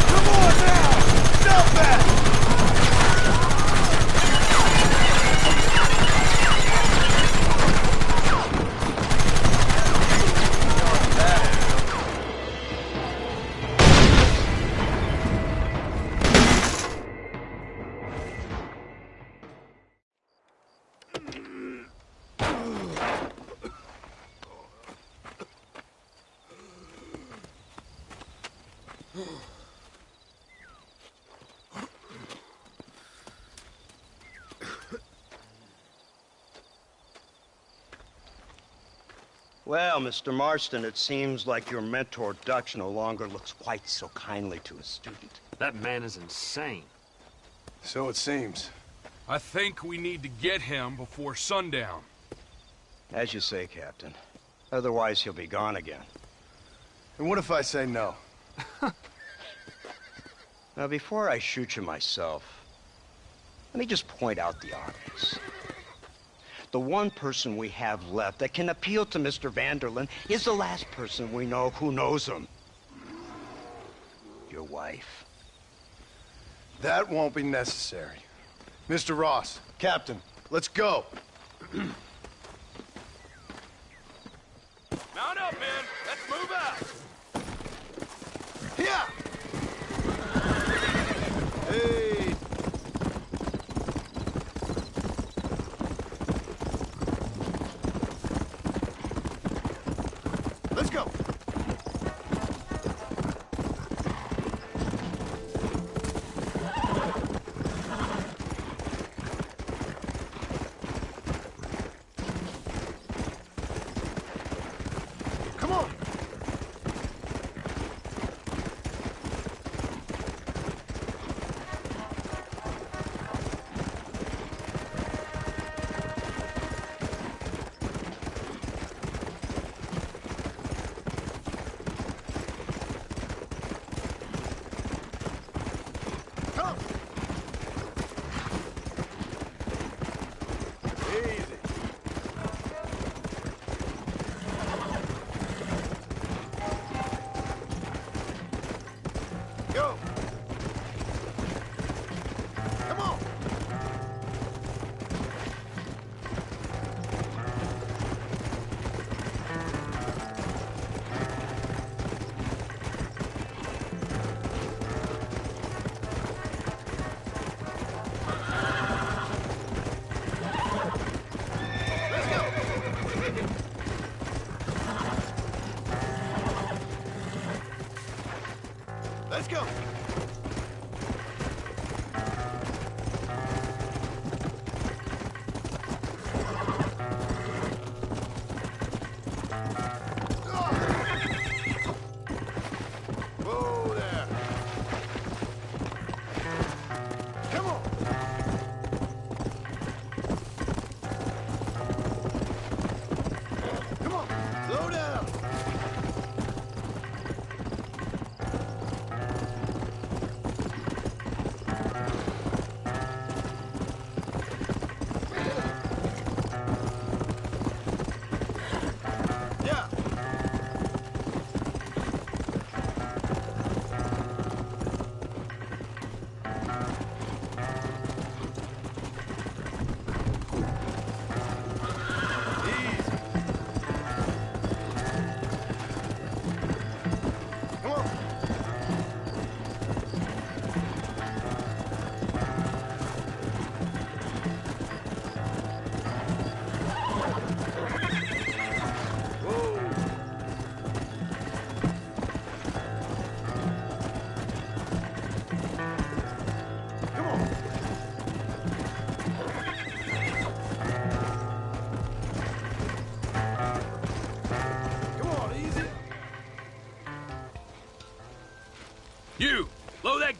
Come on now! Stop that! Well, Mr. Marston, it seems like your mentor Dutch no longer looks quite so kindly to his student. That man is insane. So it seems. I think we need to get him before sundown. As you say, Captain. Otherwise, he'll be gone again. And what if I say no? Now, before I shoot you myself, let me just point out the obvious. The one person we have left that can appeal to Mr. Vanderlyn is the last person we know who knows him. Your wife. That won't be necessary. Mr. Ross, Captain, let's go. Mount up, men! Let's move out! Yeah! Hey! Let's go!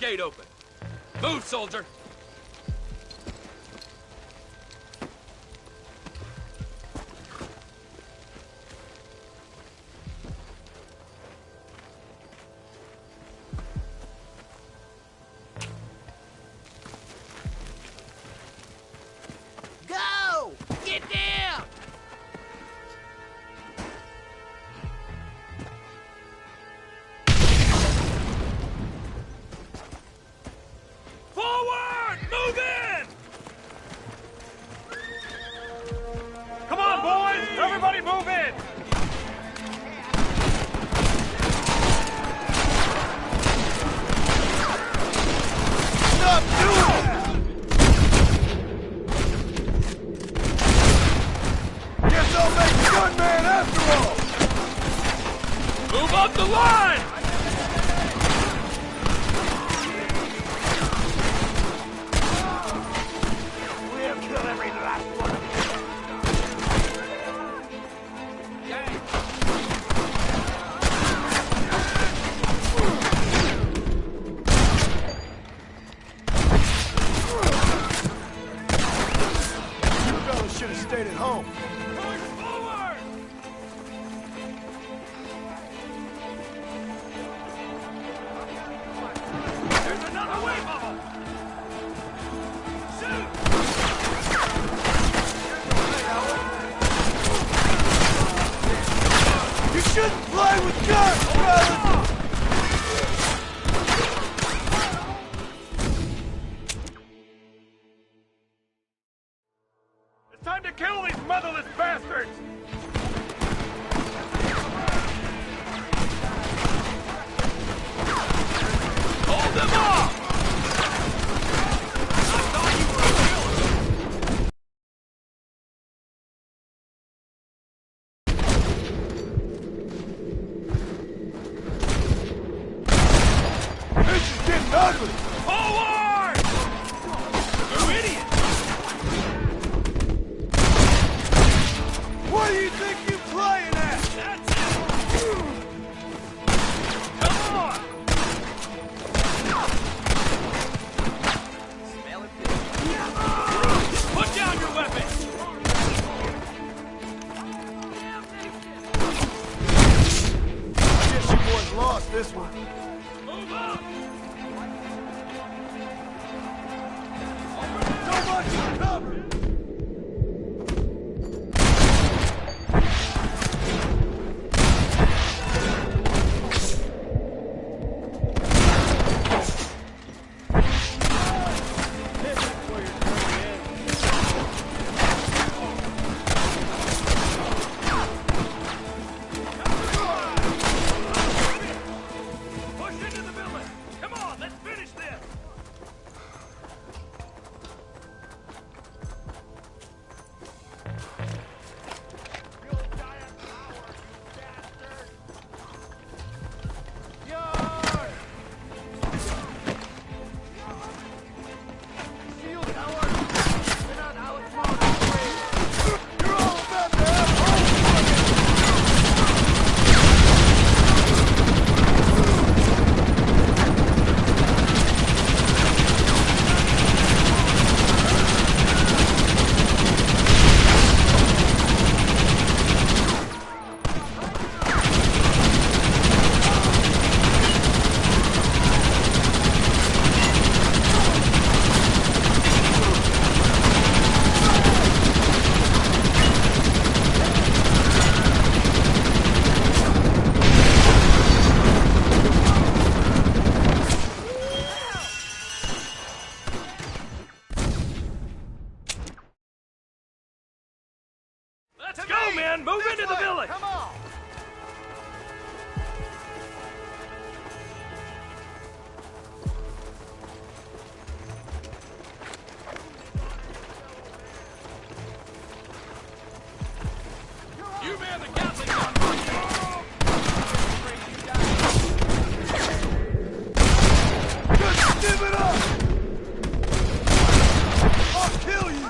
gate open. Move, soldier! Go! Get down! Forward! Move in! Come on, boys! Everybody move in! Stop doing that! Guess I'll make a gunman after all! Move up the line! We'll kill every last one of you fellas should have stayed at home. Push forward! There's another wave of them! Shoot! You shouldn't play with guns, fellas! It's time to kill these motherless bastards! Hold them off! I thought you were a killer! This is getting ugly! Forward! You idiot! What do you think you're playing at? That's it! Come on! Put down your weapon! I guess you boys lost this one. Move up! So much for cover! Push into the building! Come on, let's finish this! Let's go, man! Move into the village! Come on! You man the Gatling gun! Just give it up! I'll kill you!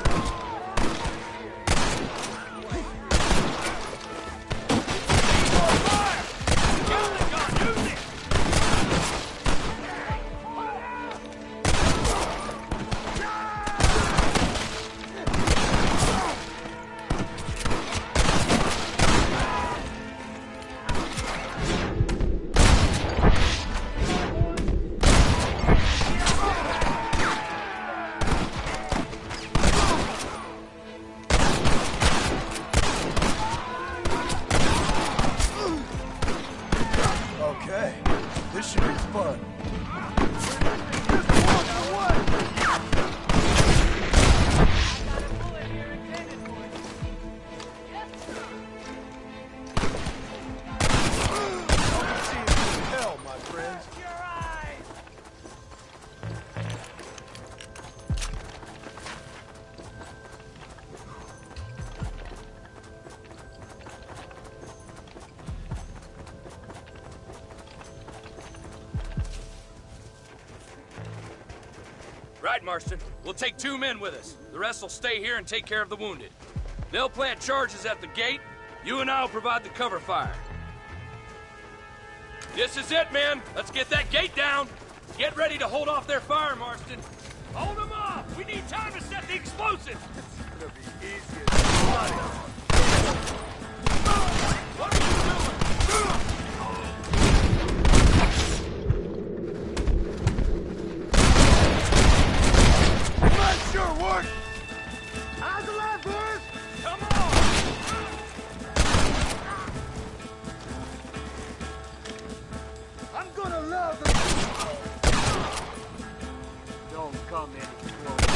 right, Marston. We'll take 2 men with us. The rest will stay here and take care of the wounded. They'll plant charges at the gate. You and I will provide the cover fire. This is it, man. Let's get that gate down. Get ready to hold off their fire, Marston. Hold them off! We need time to set the explosives! It's gonna be easy as what are you doing? That sure worked! Eyes alive, boys! Come on! I'm gonna love the... Don't come any closer.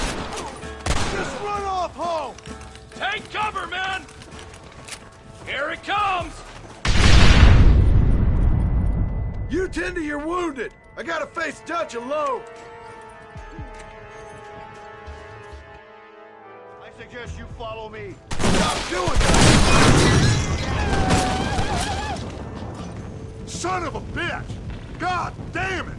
Just run off home! Take cover, man! Here it comes! You tend to your wounded. I gotta face Dutch alone. I suggest you follow me. Stop doing that! Son of a bitch! God damn it!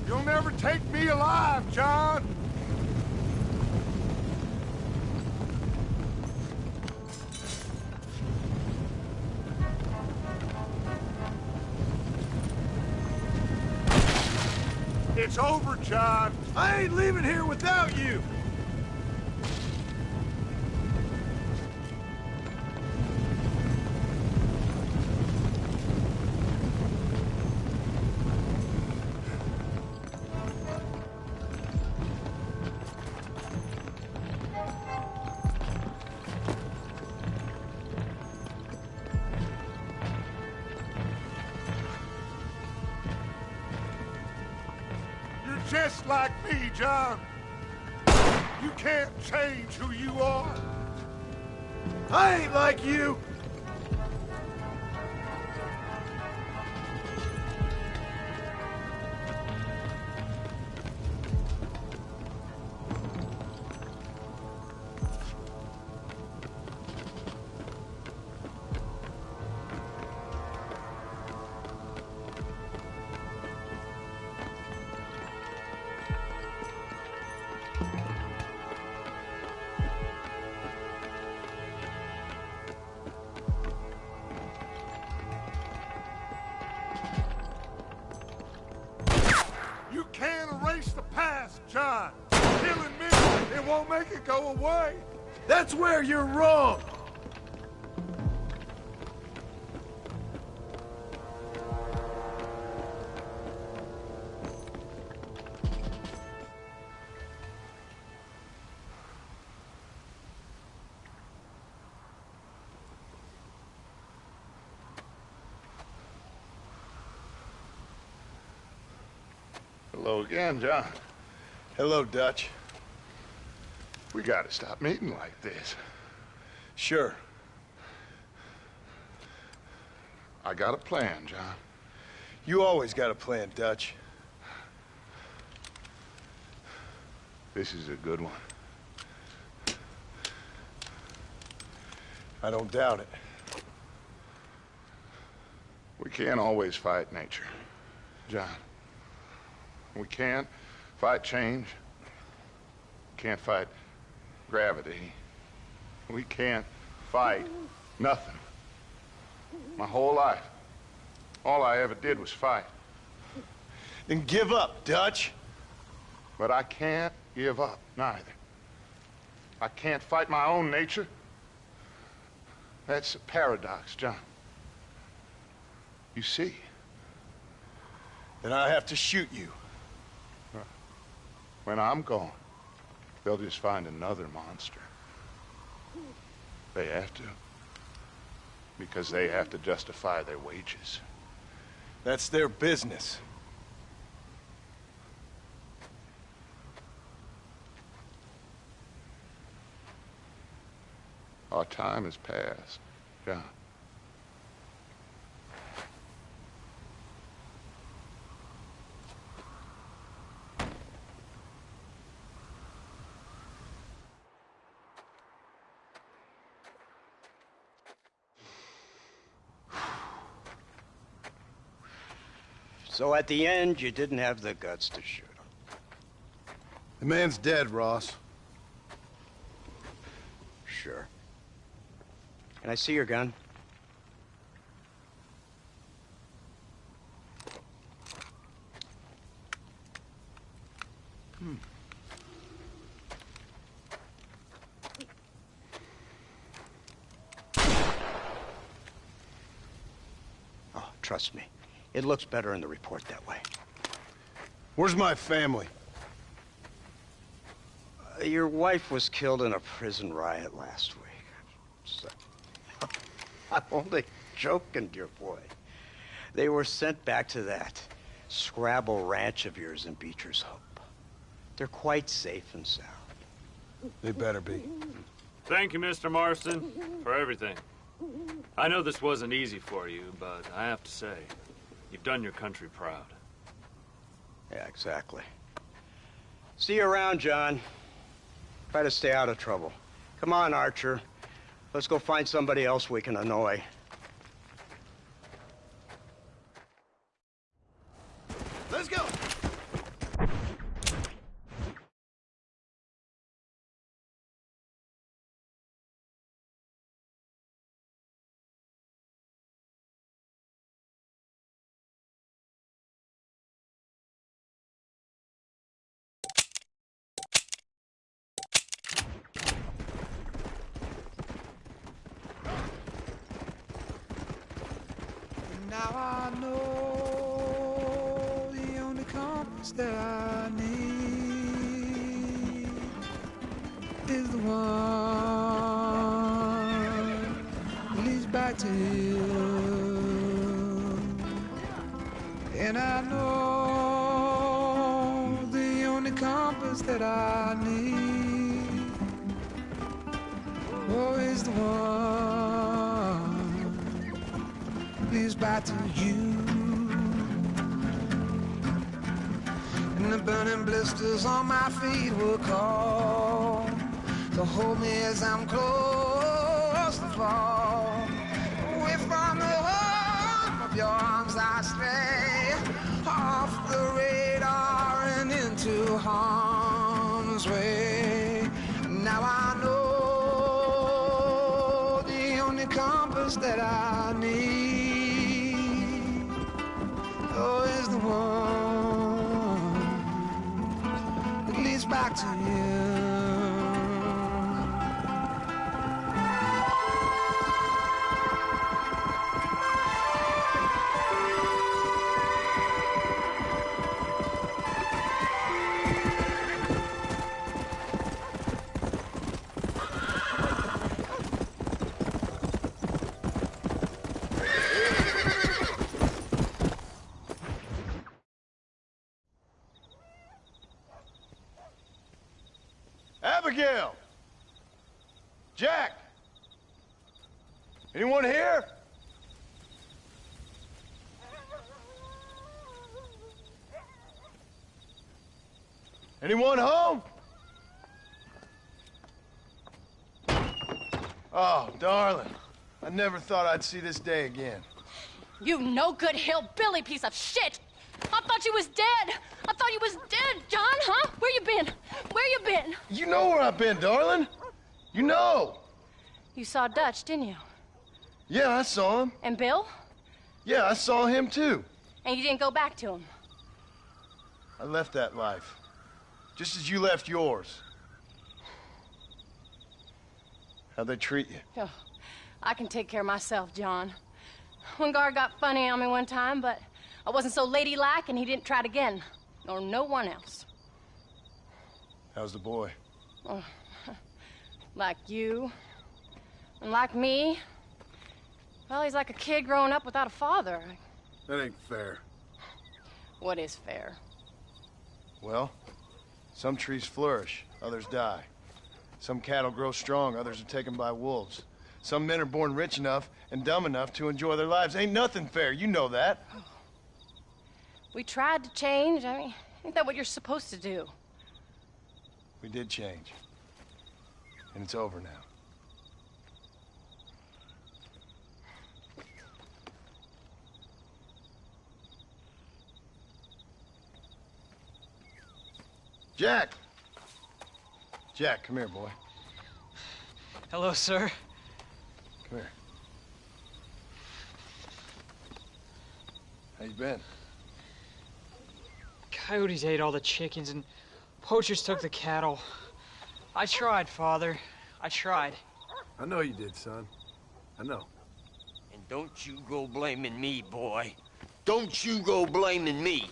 You'll never take me alive, John. It's over, John. I ain't leaving here without you. Just like me, John. You can't change who you are. I ain't like you. You can't erase the past, John. Killing me, it won't make it go away. That's where you're wrong. Hello again, John. Hello, Dutch. We gotta stop meeting like this. Sure. I got a plan, John. You always got a plan, Dutch. This is a good one. I don't doubt it. We can't always fight nature, John. We can't fight change. Can't fight gravity. We can't fight nothing. My whole life, all I ever did was fight. Then give up, Dutch. But I can't give up, neither. I can't fight my own nature. That's a paradox, John. You see? Then I have to shoot you. When I'm gone, they'll just find another monster. They have to. Because they have to justify their wages. That's their business. Our time has passed, John. So at the end, you didn't have the guts to shoot him. The man's dead, Ross. Sure. Can I see your gun? Oh, trust me. It looks better in the report that way. Where's my family? Your wife was killed in a prison riot last week. So, I'm only joking, dear boy. They were sent back to that Scrabble ranch of yours in Beecher's Hope. They're quite safe and sound. They better be. Thank you, Mr. Marston, for everything. I know this wasn't easy for you, but I have to say, you've done your country proud. Yeah, exactly. See you around, John. Try to stay out of trouble. Come on, Archer. Let's go find somebody else we can annoy. Let's go. Now I know the only compass that I need is the one that leads back to you. And I know the only compass that I need, oh, is the one leads back to you. And the burning blisters on my feet will call to hold me as I'm close to fall. Away from the home of your arms I stray, off the radar and into harm's way. Now I know the only compass that I need, oh, is the one that leads back to you. Abigail! Jack! Anyone here? Anyone home? Oh, darling. I never thought I'd see this day again. You no-good hillbilly piece of shit! I thought you was dead! I thought you was dead, John, huh? Where you been? Where you been? You know where I've been, darling. You know. You saw Dutch, didn't you? Yeah, I saw him. And Bill? Yeah, I saw him too. And you didn't go back to him? I left that life. Just as you left yours. How'd they treat you? Oh, I can take care of myself, John. One guard got funny on me one time, but I wasn't so ladylike and he didn't try it again. Nor no one else. How's the boy? Oh, like you. And like me. Well, he's like a kid growing up without a father. That ain't fair. What is fair? Well, some trees flourish, others die. Some cattle grow strong, others are taken by wolves. Some men are born rich enough and dumb enough to enjoy their lives. Ain't nothing fair, you know that. We tried to change. I mean, ain't that what you're supposed to do? We did change. And it's over now. Jack! Jack, come here, boy. Hello, sir. Come here. How you been? Coyotes ate all the chickens and poachers took the cattle. I tried, Father. I tried. I know you did, son. I know. And don't you go blaming me, boy. Don't you go blaming me.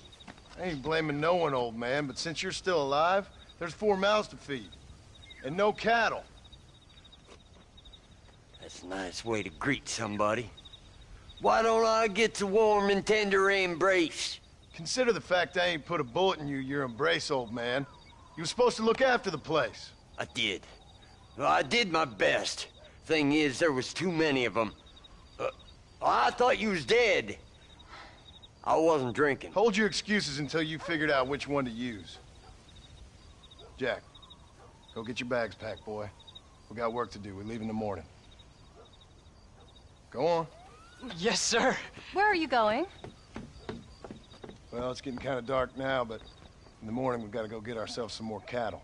I ain't blaming no one, old man, but since you're still alive, there's 4 mouths to feed. And no cattle. That's a nice way to greet somebody. Why don't I get a warm and tender embrace? Consider the fact I ain't put a bullet in your embrace, old man. You were supposed to look after the place. I did. Well, I did my best. Thing is, there was too many of them. I thought you was dead. I wasn't drinking. Hold your excuses until you figured out which one to use. Jack, go get your bags packed, boy. We got work to do. We leave in the morning. Go on. Yes, sir. Where are you going? Well, it's getting kind of dark now, but in the morning we've got to go get ourselves some more cattle.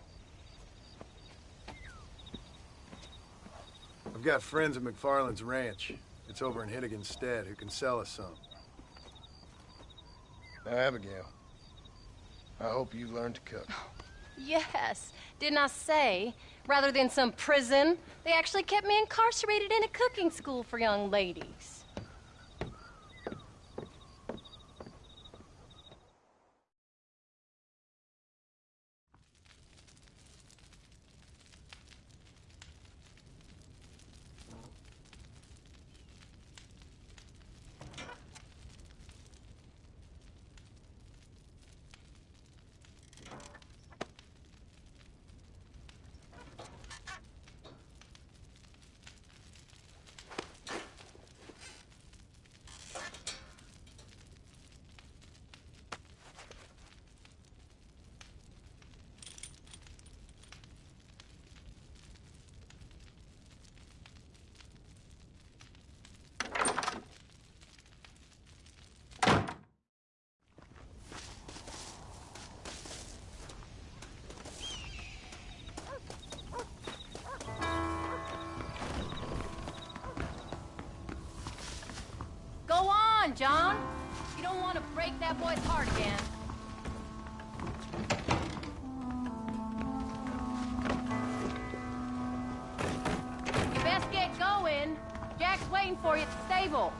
I've got friends at McFarland's ranch. It's over in Hittigan's Stead who can sell us some. Now, Abigail, I hope you learned to cook. Yes. Didn't I say, rather than some prison, they actually kept me incarcerated in a cooking school for young ladies. Go on, John. You don't want to break that boy's heart again. You best get going. Jack's waiting for you at the stable.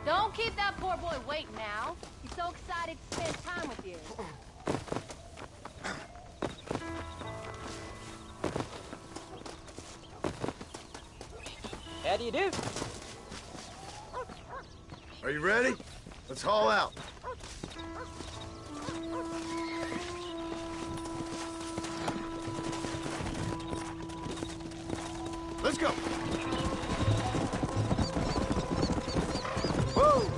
Don't keep that poor boy waiting now. He's so excited to spend time with you. How do you do? Are you ready? Let's haul out. Let's go. Whoa!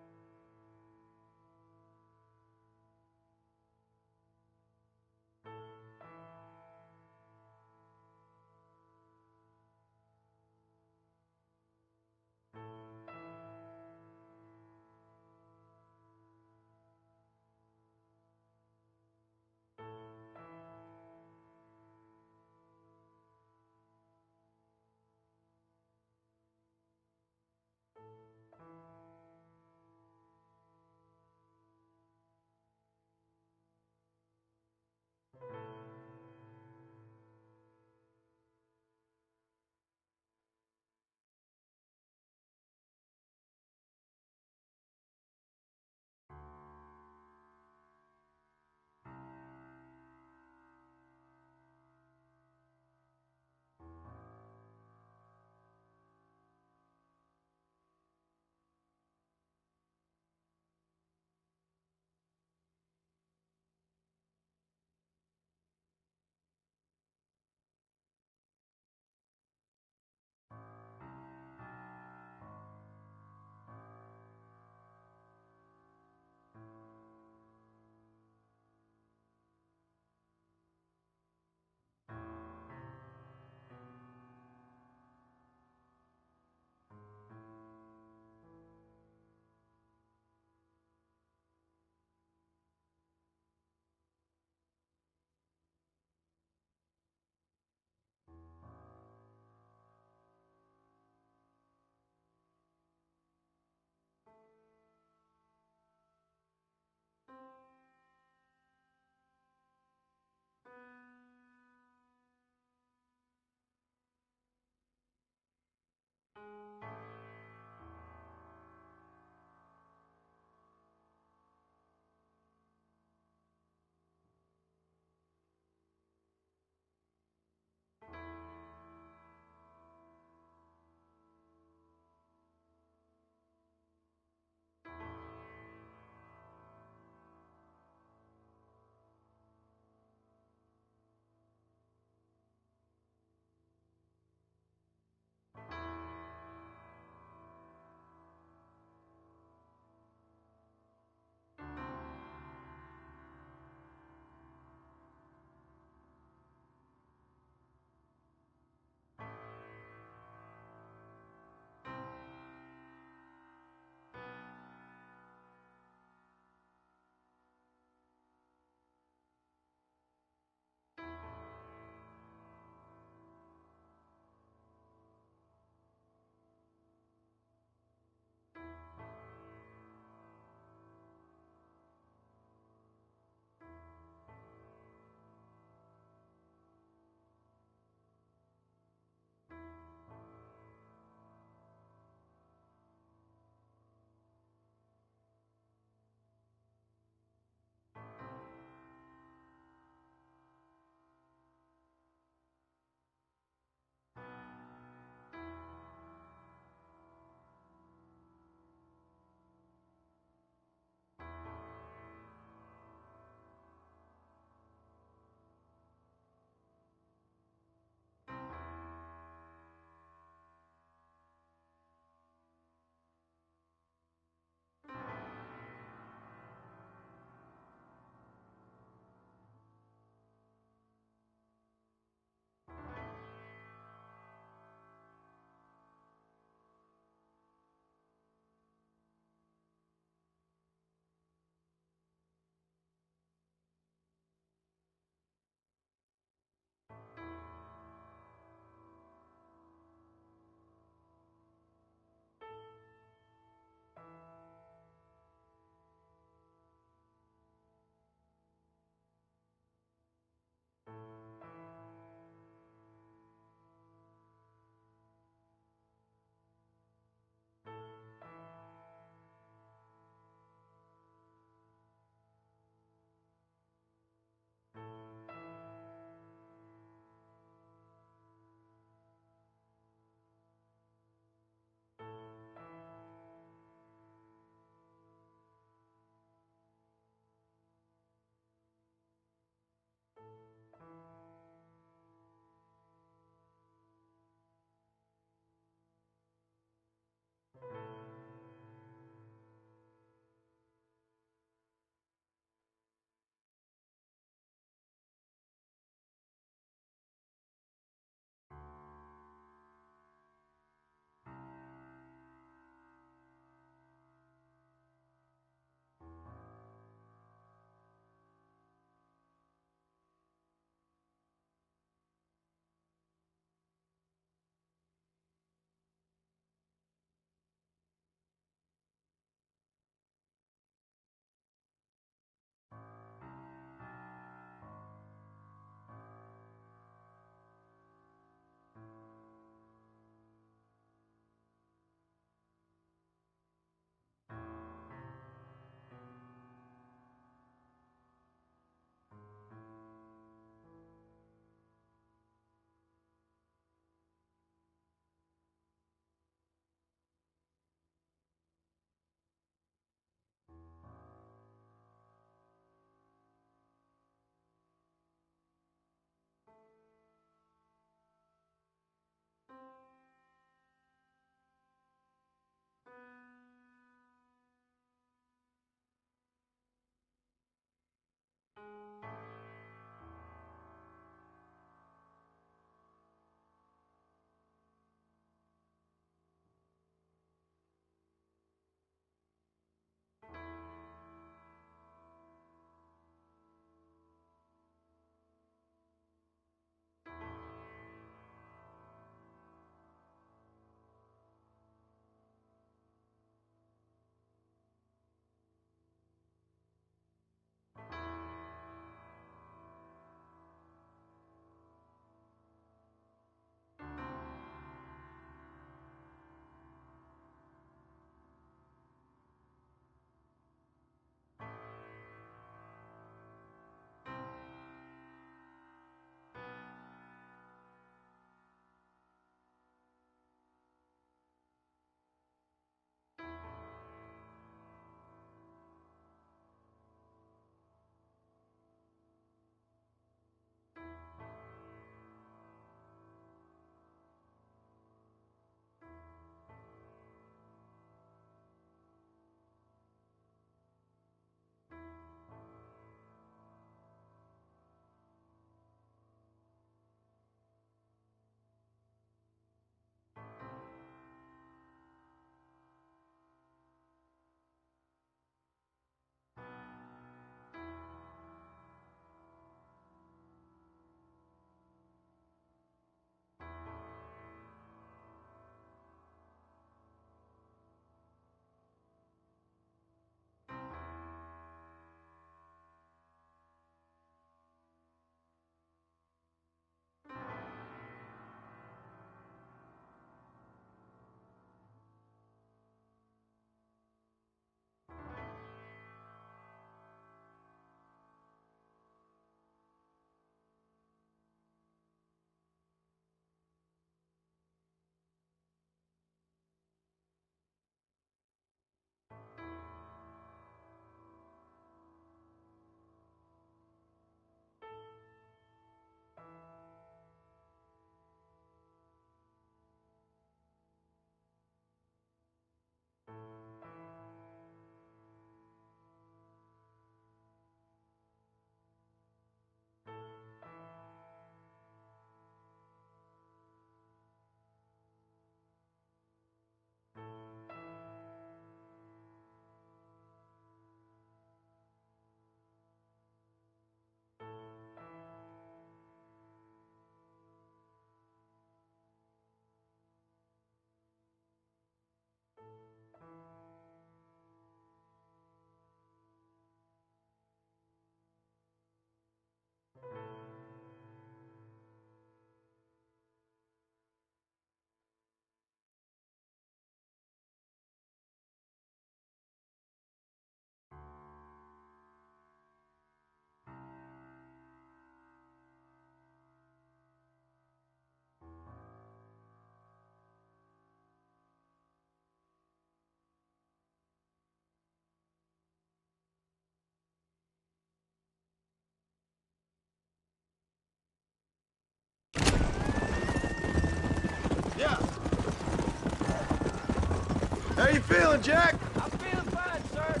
feeling, Jack? I'm feeling fine, sir.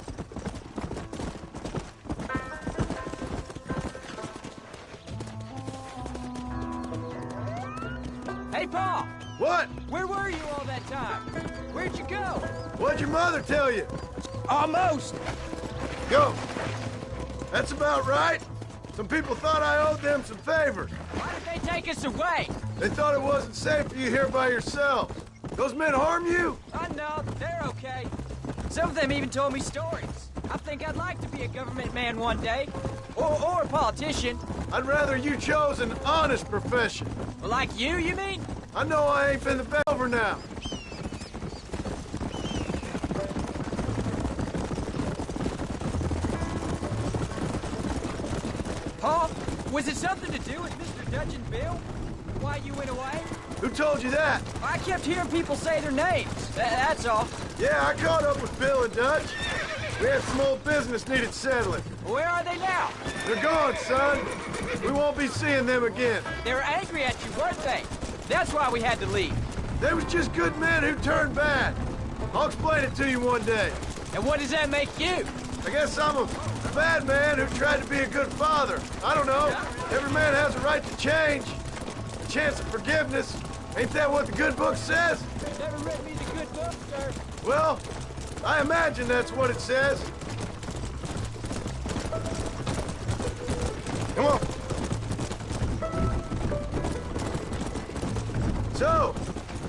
Hey, Paul. What? Where were you all that time? Where'd you go? What'd your mother tell you? Almost. Go. That's about right. Some people thought I owed them some favors. Why did they take us away? They thought it wasn't safe for you here by yourself. Those men harm you? No, they're okay. Some of them even told me stories. I think I'd like to be a government man one day. Or a politician. I'd rather you chose an honest profession. Well, like you mean? I know I ain't been the best over now. Paul, was it something to do with Mr. Dutch and Bill? Why you went away? Who told you that? I kept hearing people say their names. That's all. Yeah, I caught up with Bill and Dutch. We had some old business needed settling. Where are they now? They're gone, son. We won't be seeing them again. They were angry at you, weren't they? That's why we had to leave. They was just good men who turned bad. I'll explain it to you one day. And what does that make you? I guess I'm a bad man who tried to be a good father. I don't know. Every man has a right to change. A chance of forgiveness. Ain't that what the good book says? You never read me the good book, sir. Well, I imagine that's what it says. Come on. So,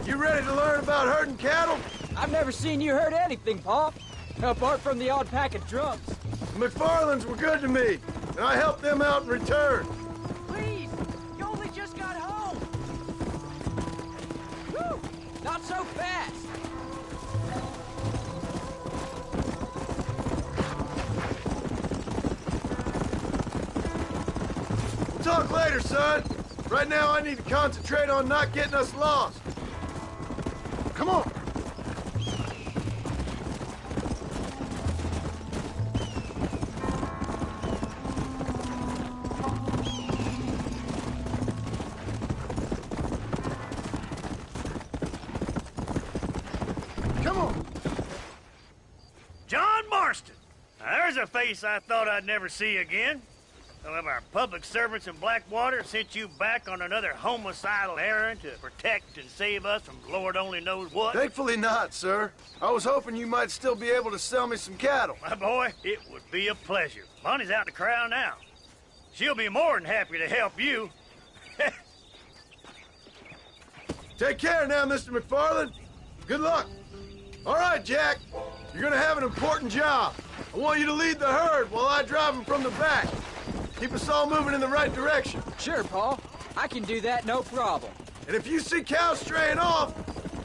you ready to learn about herding cattle? I've never seen you herd anything, Paul. Apart from the odd pack of drums. The McFarlands were good to me, and I helped them out in return. Please, you only just got home. Whew, not so fast. We'll talk later, son. Right now, I need to concentrate on not getting us lost. Come on. Come on. John Marston. Now, there's a face I thought I'd never see again. Some of our public servants in Blackwater sent you back on another homicidal errand to protect and save us from Lord only knows what. Thankfully not, sir. I was hoping you might still be able to sell me some cattle. My boy, it would be a pleasure. Bonnie's out in the crowd now. She'll be more than happy to help you. Take care now, Mr. McFarland. Good luck. All right, Jack. You're gonna have an important job. I want you to lead the herd while I drive them from the back. Keep us all moving in the right direction. Sure, Paul. I can do that, no problem. And if you see cows straying off,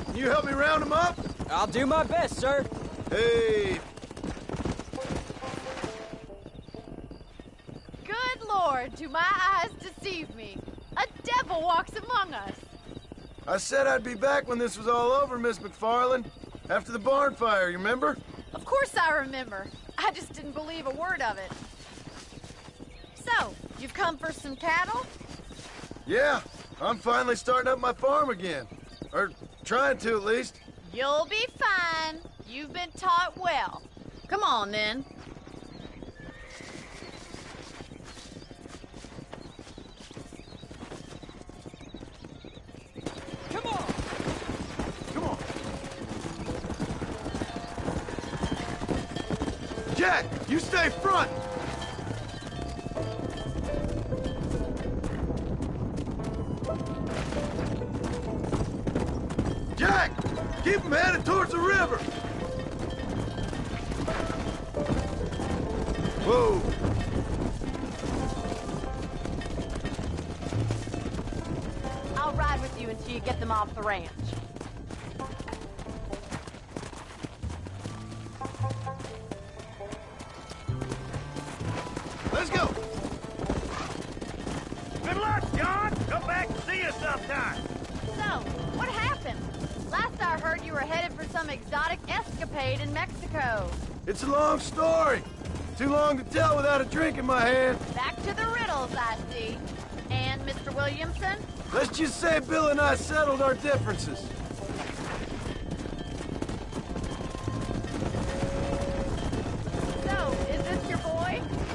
can you help me round them up? I'll do my best, sir. Hey. Good Lord, do my eyes deceive me? A devil walks among us. I said I'd be back when this was all over, Miss McFarland. After the barn fire, you remember? Of course I remember. I just didn't believe a word of it. So, you've come for some cattle? Yeah, I'm finally starting up my farm again. Or trying to, at least. You'll be fine. You've been taught well. Come on, then. Come on! Come on. Jack, you stay front! Jack, keep them headed towards the river. Whoa. I'll ride with you until you get them off the ranch. Let's go. Good luck, John. Come back and see us sometime. So, what happened? Last I heard you were headed for some exotic escapade in Mexico. It's a long story. Too long to tell without a drink in my hand. Back to the riddles, I see. And Mr. Williamson? Let's just say Bill and I settled our differences.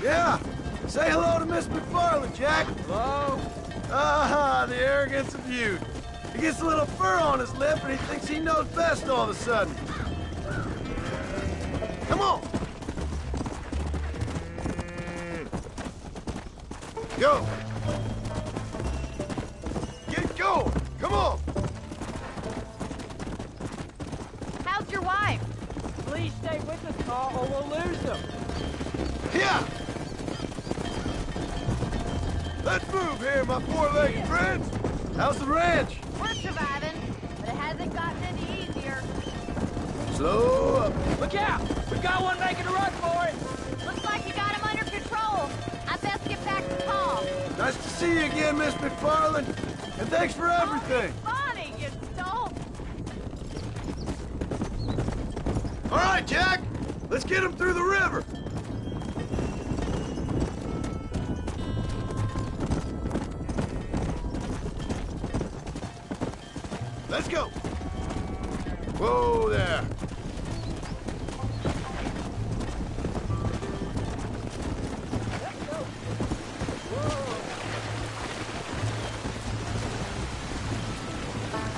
Yeah. Say hello to Miss McFarland, Jack. Hello? Ah, the arrogance of youth. He gets a little fur on his lip and he thinks he knows best all of a sudden. Come on. Go. Get going. Come on. How's your wife? Please stay with us, Paul, or we'll lose them. Yeah. Let's move here, my four-legged friends. How's the ranch? We're surviving, but it hasn't gotten any easier. Slow up. Look out! We've got one making a run for it! Looks like you got him under control. I best get back to Paul. Nice to see you again, Miss McFarland. And thanks for everything. Bonnie, you stole. All right, Jack. Let's get him through the river. Let's go. Whoa there.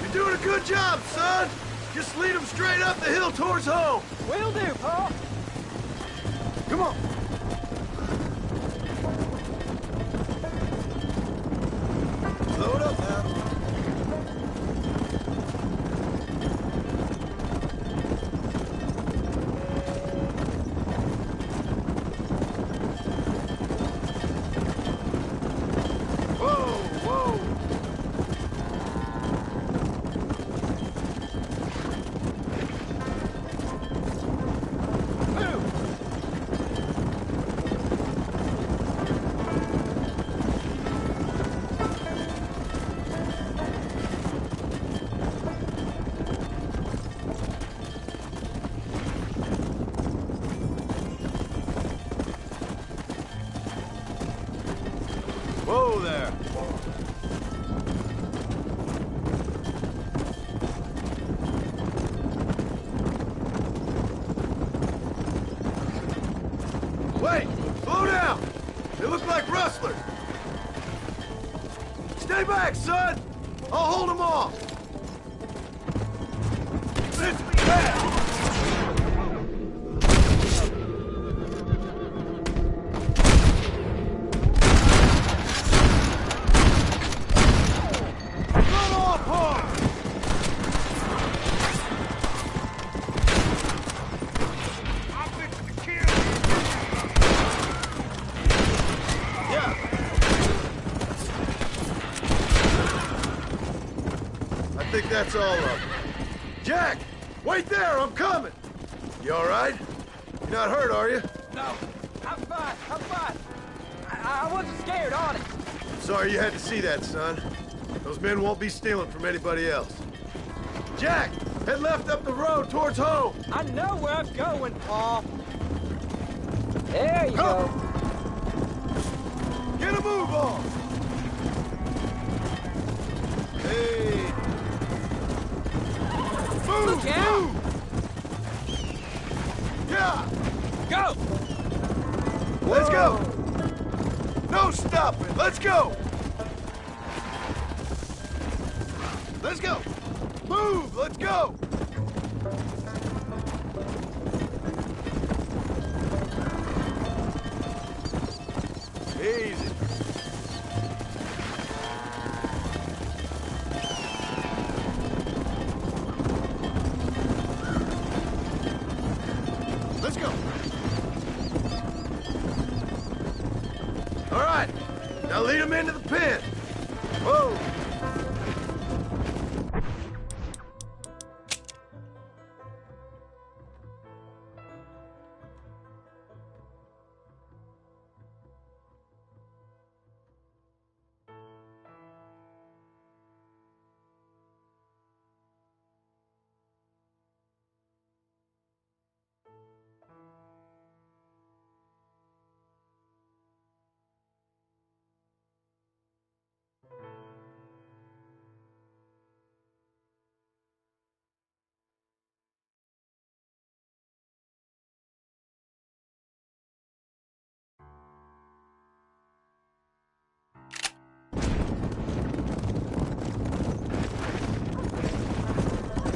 You're doing a good job, son. Just lead them straight up the hill towards home. Will do, Paul. Come on. Slow it up now. Whoa there. Wait! Slow down! They look like rustlers. Stay back, son! I'll hold them off. Let's be back! I think that's all of them. Jack! Wait there! I'm coming! You all right? You're not hurt, are you? No, I'm fine. I'm fine. I wasn't scared, honest. Sorry you had to see that, son. Those men won't be stealing from anybody else. Jack! Head left up the road towards home! I know where I'm going, Paul. There you go. Get a move on! Hey! Move! Look out! Move! Yeah! Go! Let's go! No stopping! Let's go! Let's go! Move! Let's go! Easy. Let's go. All right. Now lead them into the pen. Whoa.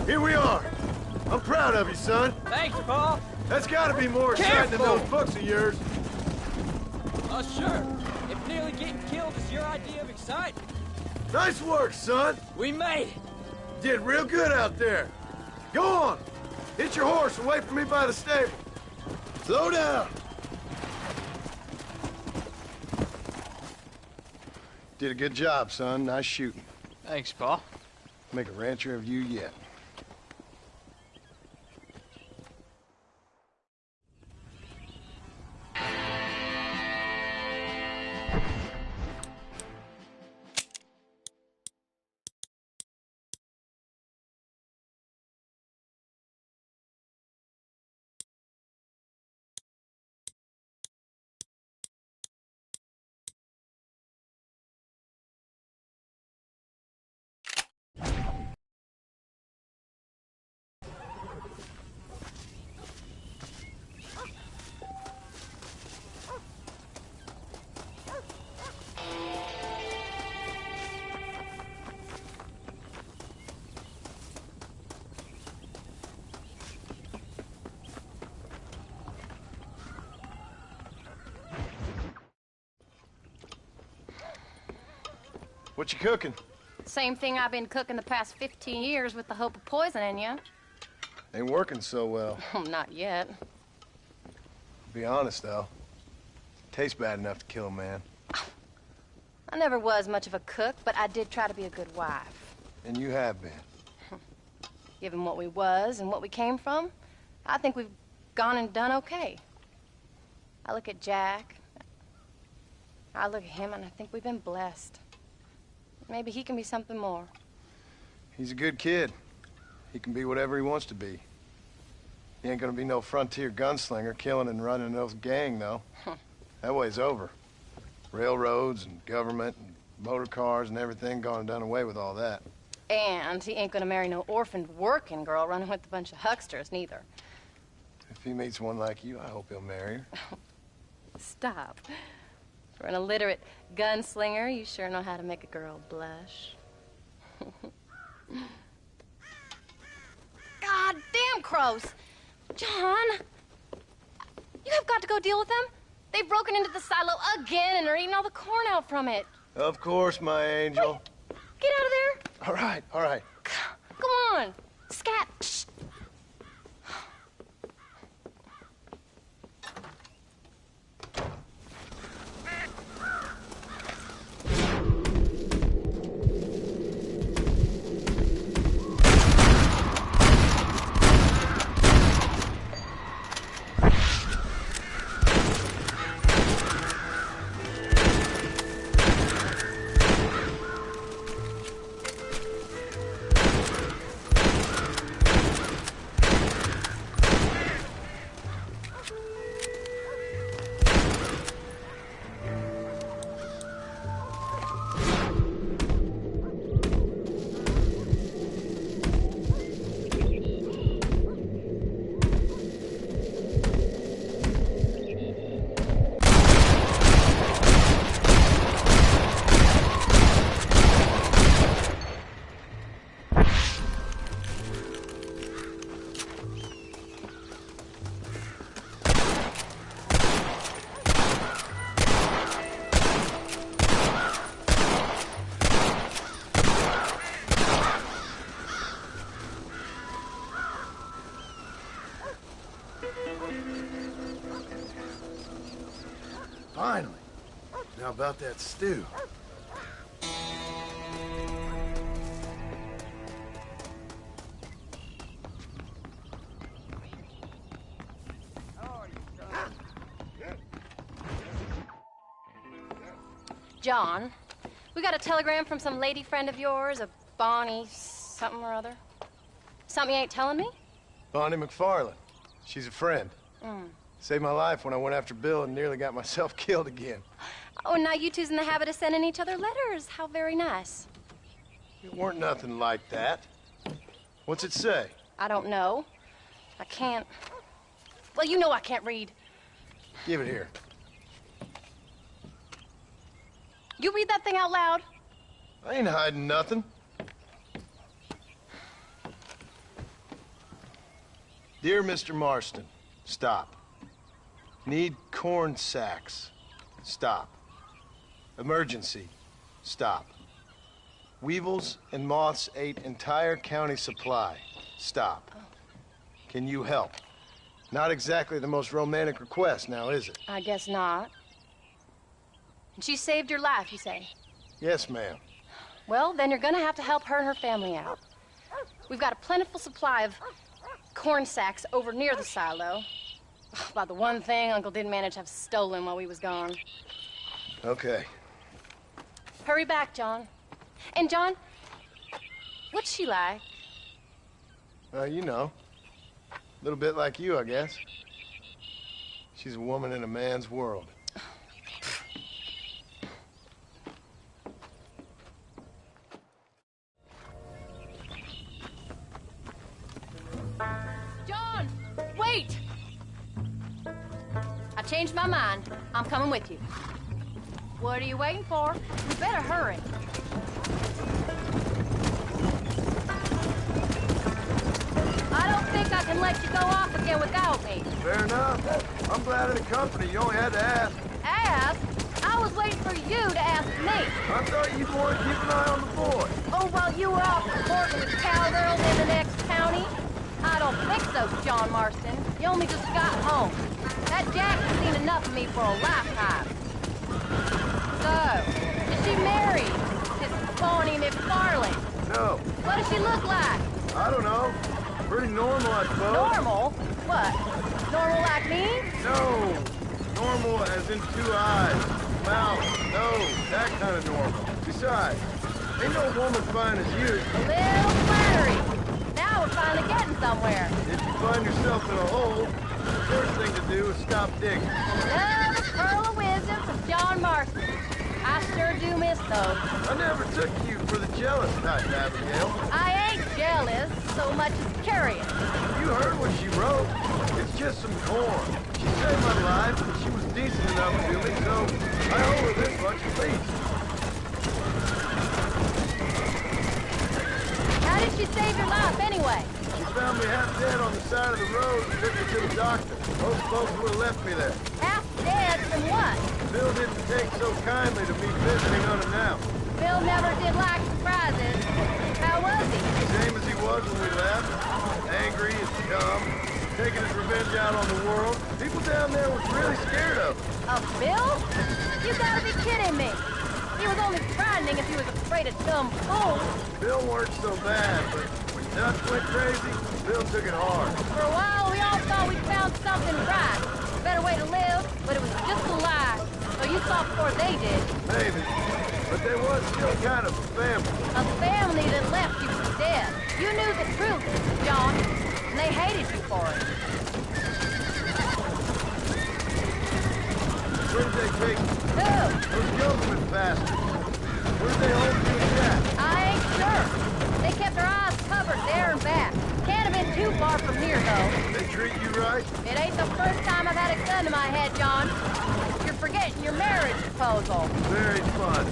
Here we are. I'm proud of you, son. Thanks, Paul. That's gotta be more exciting than those books of yours. Oh, sure. If nearly getting killed is your idea of excitement. Nice work, son. We made it. Did real good out there. Go on. Hit your horse and wait for me by the stable. Slow down. Did a good job, son. Nice shooting. Thanks, Paul. Make a rancher of you yet. What you cooking? Same thing I've been cooking the past 15 years with the hope of poisoning you. Ain't working so well. Not yet. Be honest, though. Tastes bad enough to kill a man. I never was much of a cook, but I did try to be a good wife. And you have been. Given what we was and what we came from, I think we've gone and done okay. I look at Jack. I look at him, and I think we've been blessed. Maybe he can be something more. He's a good kid. He can be whatever he wants to be. He ain't gonna be no frontier gunslinger killing and running no gang, though. That way's over. Railroads and government and motor cars and everything gone and done away with all that. And he ain't gonna marry no orphaned working girl running with a bunch of hucksters, neither. If he meets one like you, I hope he'll marry her. Stop. For an illiterate gunslinger, you sure know how to make a girl blush. God damn crows! John! You have got to go deal with them. They've broken into the silo again and are eating all the corn out from it. Of course, my angel. Wait, get out of there. All right, all right. Come on. Scat. Shh. Finally. Now about that stew. John, we got a telegram from some lady friend of yours, a Bonnie something or other. Something you ain't telling me? Bonnie McFarland. She's a friend. Mm. Saved my life when I went after Bill and nearly got myself killed again. Oh, and now you two's in the habit of sending each other letters. How very nice. It weren't nothing like that. What's it say? I don't know. I can't... Well, you know I can't read. Give it here. You read that thing out loud? I ain't hiding nothing. Dear Mr. Marston, stop. Need corn sacks. Stop. Emergency. Stop. Weevils and moths ate entire county supply. Stop. Can you help? Not exactly the most romantic request, now is it? I guess not. And she saved your life, you say? Yes, ma'am. Well, then you're gonna have to help her and her family out. We've got a plentiful supply of corn sacks over near the silo. About the one thing Uncle didn't manage to have stolen while we was gone. Okay. Hurry back, John. And John, what's she like? You know. A little bit like you, I guess. She's a woman in a man's world. John, wait! I changed my mind. I'm coming with you. What are you waiting for? We better hurry. I don't think I can let you go off again without me. Fair enough. I'm glad of the company. You only had to ask. Ask? I was waiting for you to ask me. I thought you'd want to keep an eye on the boy. Oh, well, you were off reporting with cowgirls in the next county? I don't think so, John Marston. You only just got home. That Jack has seen enough of me for a lifetime. So, is she married? This phony McFarland? No. What does she look like? I don't know. Pretty normal, I suppose. Normal? What? Normal like me? No. Normal as in 2 eyes, mouth, nose, that kind of normal. Besides, ain't no woman fine as you. A little flattery. Now we're finally getting somewhere. If you find yourself in a hole, the first thing to do is stop digging. Another pearl of wisdom from John Marston. I sure do miss those. I never took you for the jealous type, Abigail. I ain't jealous so much as curious. You heard what she wrote. It's just some corn. She saved my life, and she was decent enough to me, so I owe her this much at least. How did she save your life anyway? She found me half dead on the side of the road and took me to the doctor. Most folks would have left me there. Half dead from what? Bill didn't take so kindly to me visiting unannounced. Bill never did like surprises. How was he? Same as he was when we left. Angry and dumb. Taking his revenge out on the world. People down there was really scared of him. Of Bill? You gotta be kidding me. He was only frightening if he was afraid of dumb fools. Bill weren't so bad, but when Dutch went crazy, Bill took it hard. For a while, we all thought we'd found something right. A better way to live, but it was just a lie. So you saw before they did. Maybe. But there was still kind of a family. A family that left you for dead. You knew the truth, John, and they hated you for it. Where did they take you? Who? Those government bastards. Where did they hold you and Jack? I ain't sure. They kept their eyes covered there and back. Can't have been too far from here, though. They treat you right? It ain't the first time I've had a gun to my head, John. You're forgetting your marriage proposal. Very fun.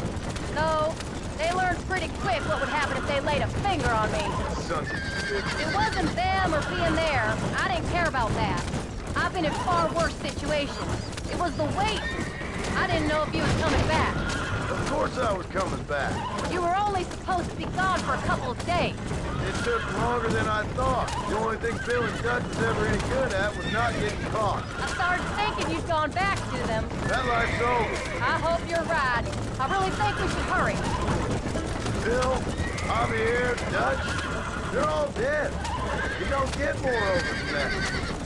No, they learned pretty quick what would happen if they laid a finger on me. Sons of bitches. It wasn't them or being there. I didn't care about that. I've been in far worse situations. It was the wait. I didn't know if you was coming back. Of course I was coming back. You were only supposed to be gone for a couple of days. It took longer than I thought. The only thing Bill and Dutch was ever any good at was not getting caught. I started thinking you'd gone back to them. That life's over. I hope you're right. I really think we should hurry. Bill, Javier, Dutch, they're all dead. You don't get more over than that.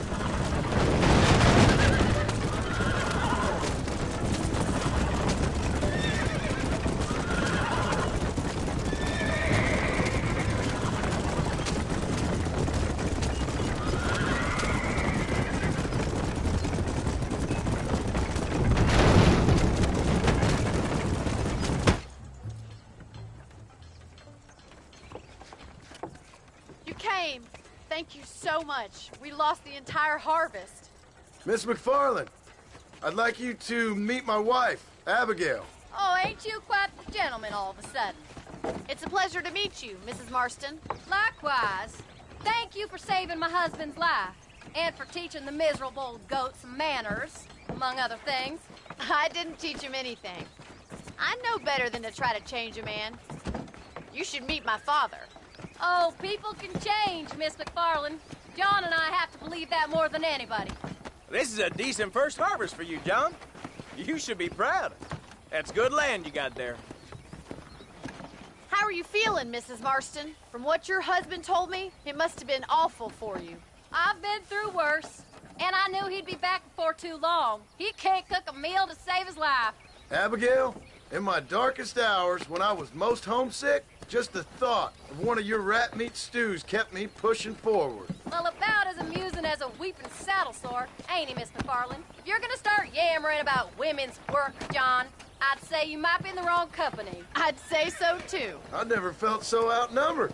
Thank you so much. We lost the entire harvest. Miss McFarland, I'd like you to meet my wife, Abigail. Oh, ain't you quite the gentleman all of a sudden? It's a pleasure to meet you, Mrs. Marston. Likewise. Thank you for saving my husband's life. And for teaching the miserable goats manners, among other things. I didn't teach him anything. I know better than to try to change a man. You should meet my father. Oh, people can change, Miss McFarland. John and I have to believe that more than anybody. This is a decent first harvest for you, John. You should be proud. That's good land you got there. How are you feeling, Mrs. Marston? From what your husband told me, it must have been awful for you. I've been through worse, and I knew he'd be back before too long. He can't cook a meal to save his life. Abigail, in my darkest hours, when I was most homesick, just the thought of one of your rat meat stews kept me pushing forward. Well, about as amusing as a weeping saddle sore, ain't he, Miss McFarland? If you're gonna start yammering about women's work, John, I'd say you might be in the wrong company. I'd say so, too. I never felt so outnumbered.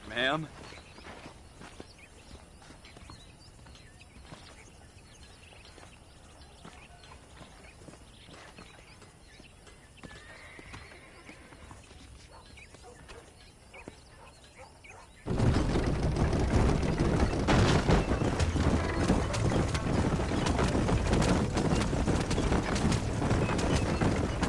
Ma'am?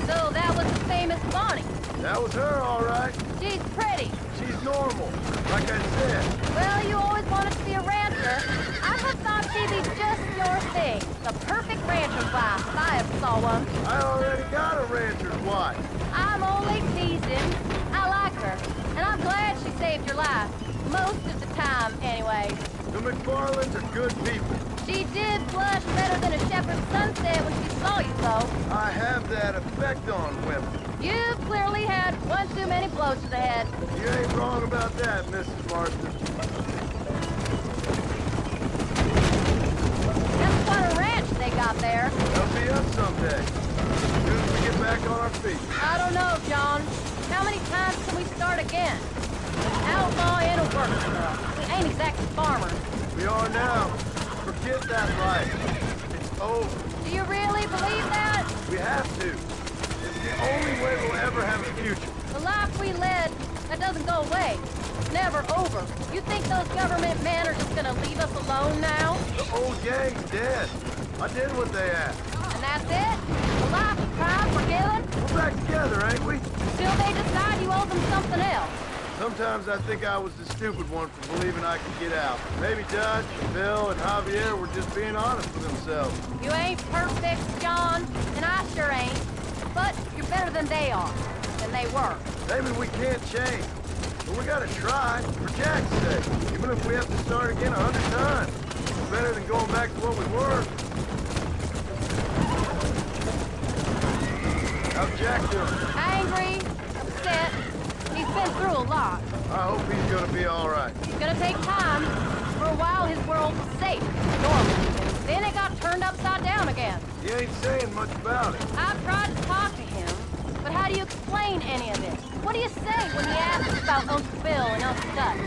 So that was the famous Bonnie. That was her, all right. She's pretty. She's normal, like I said. Well, you always wanted to be a rancher. I would have thought she'd be just your thing. The perfect rancher's wife, if I ever saw one. I already got a rancher's wife. I'm only teasing. I like her, and I'm glad she saved your life. Most of the time, anyway. The McFarlands are good people. She did blush better than a shepherd's sunset when she saw you, though. I have that effect on women. You've clearly had one too many blows to the head. You ain't wrong about that, Mrs. Marston. That's quite a ranch they got there. They'll be us someday. As soon as we get back on our feet. I don't know, John. How many times can we start again? An outlaw and a working girl. We ain't exactly farmers. We are now. Forget that life. It's over. Do you really believe that? We have to. It's the only way we'll ever have a future. The life we led, that doesn't go away. It's never over. You think those government men are just gonna leave us alone now? The old gang's dead. I did what they asked. And that's it? A life of crime forgiven? We're back together, ain't we? Till they decide you owe them something else. Sometimes I think I was the stupid one for believing I could get out. Maybe Dutch, Bill, and Javier were just being honest with themselves. You ain't perfect, John, and I sure ain't. But you're better than they are, than they were. Maybe we can't change, but we gotta try, for Jack's sake. Even if we have to start again 100 times. It's better than going back to what we were. How's Jack doing? Angry, upset. He's been through a lot. I hope he's gonna be all right. It's gonna take time. For a while, his world was safe, normal. Then it got turned upside down again. He ain't saying much about it. I've tried to talk to him, but how do you explain any of this? What do you say when he asks about Uncle Bill and Uncle Dutch?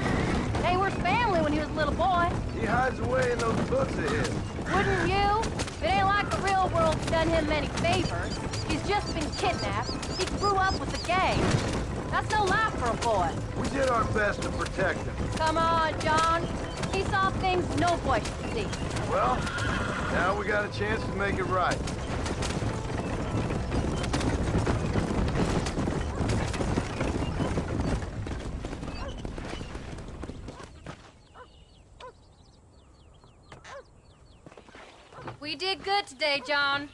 They were family when he was a little boy. He hides away in those books of his. Wouldn't you? It ain't like the real world's done him many favors. He's just been kidnapped. He grew up with the gang. That's no life for a boy. We did our best to protect him. Come on, John. He saw things no boy should see. Well, now we got a chance to make it right. We did good today, John.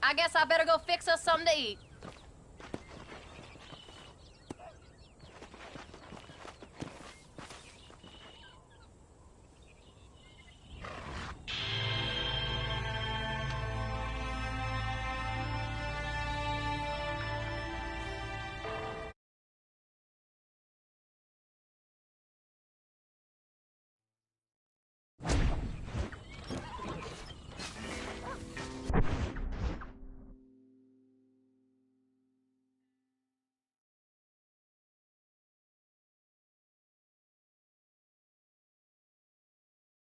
I guess I better go fix us something to eat.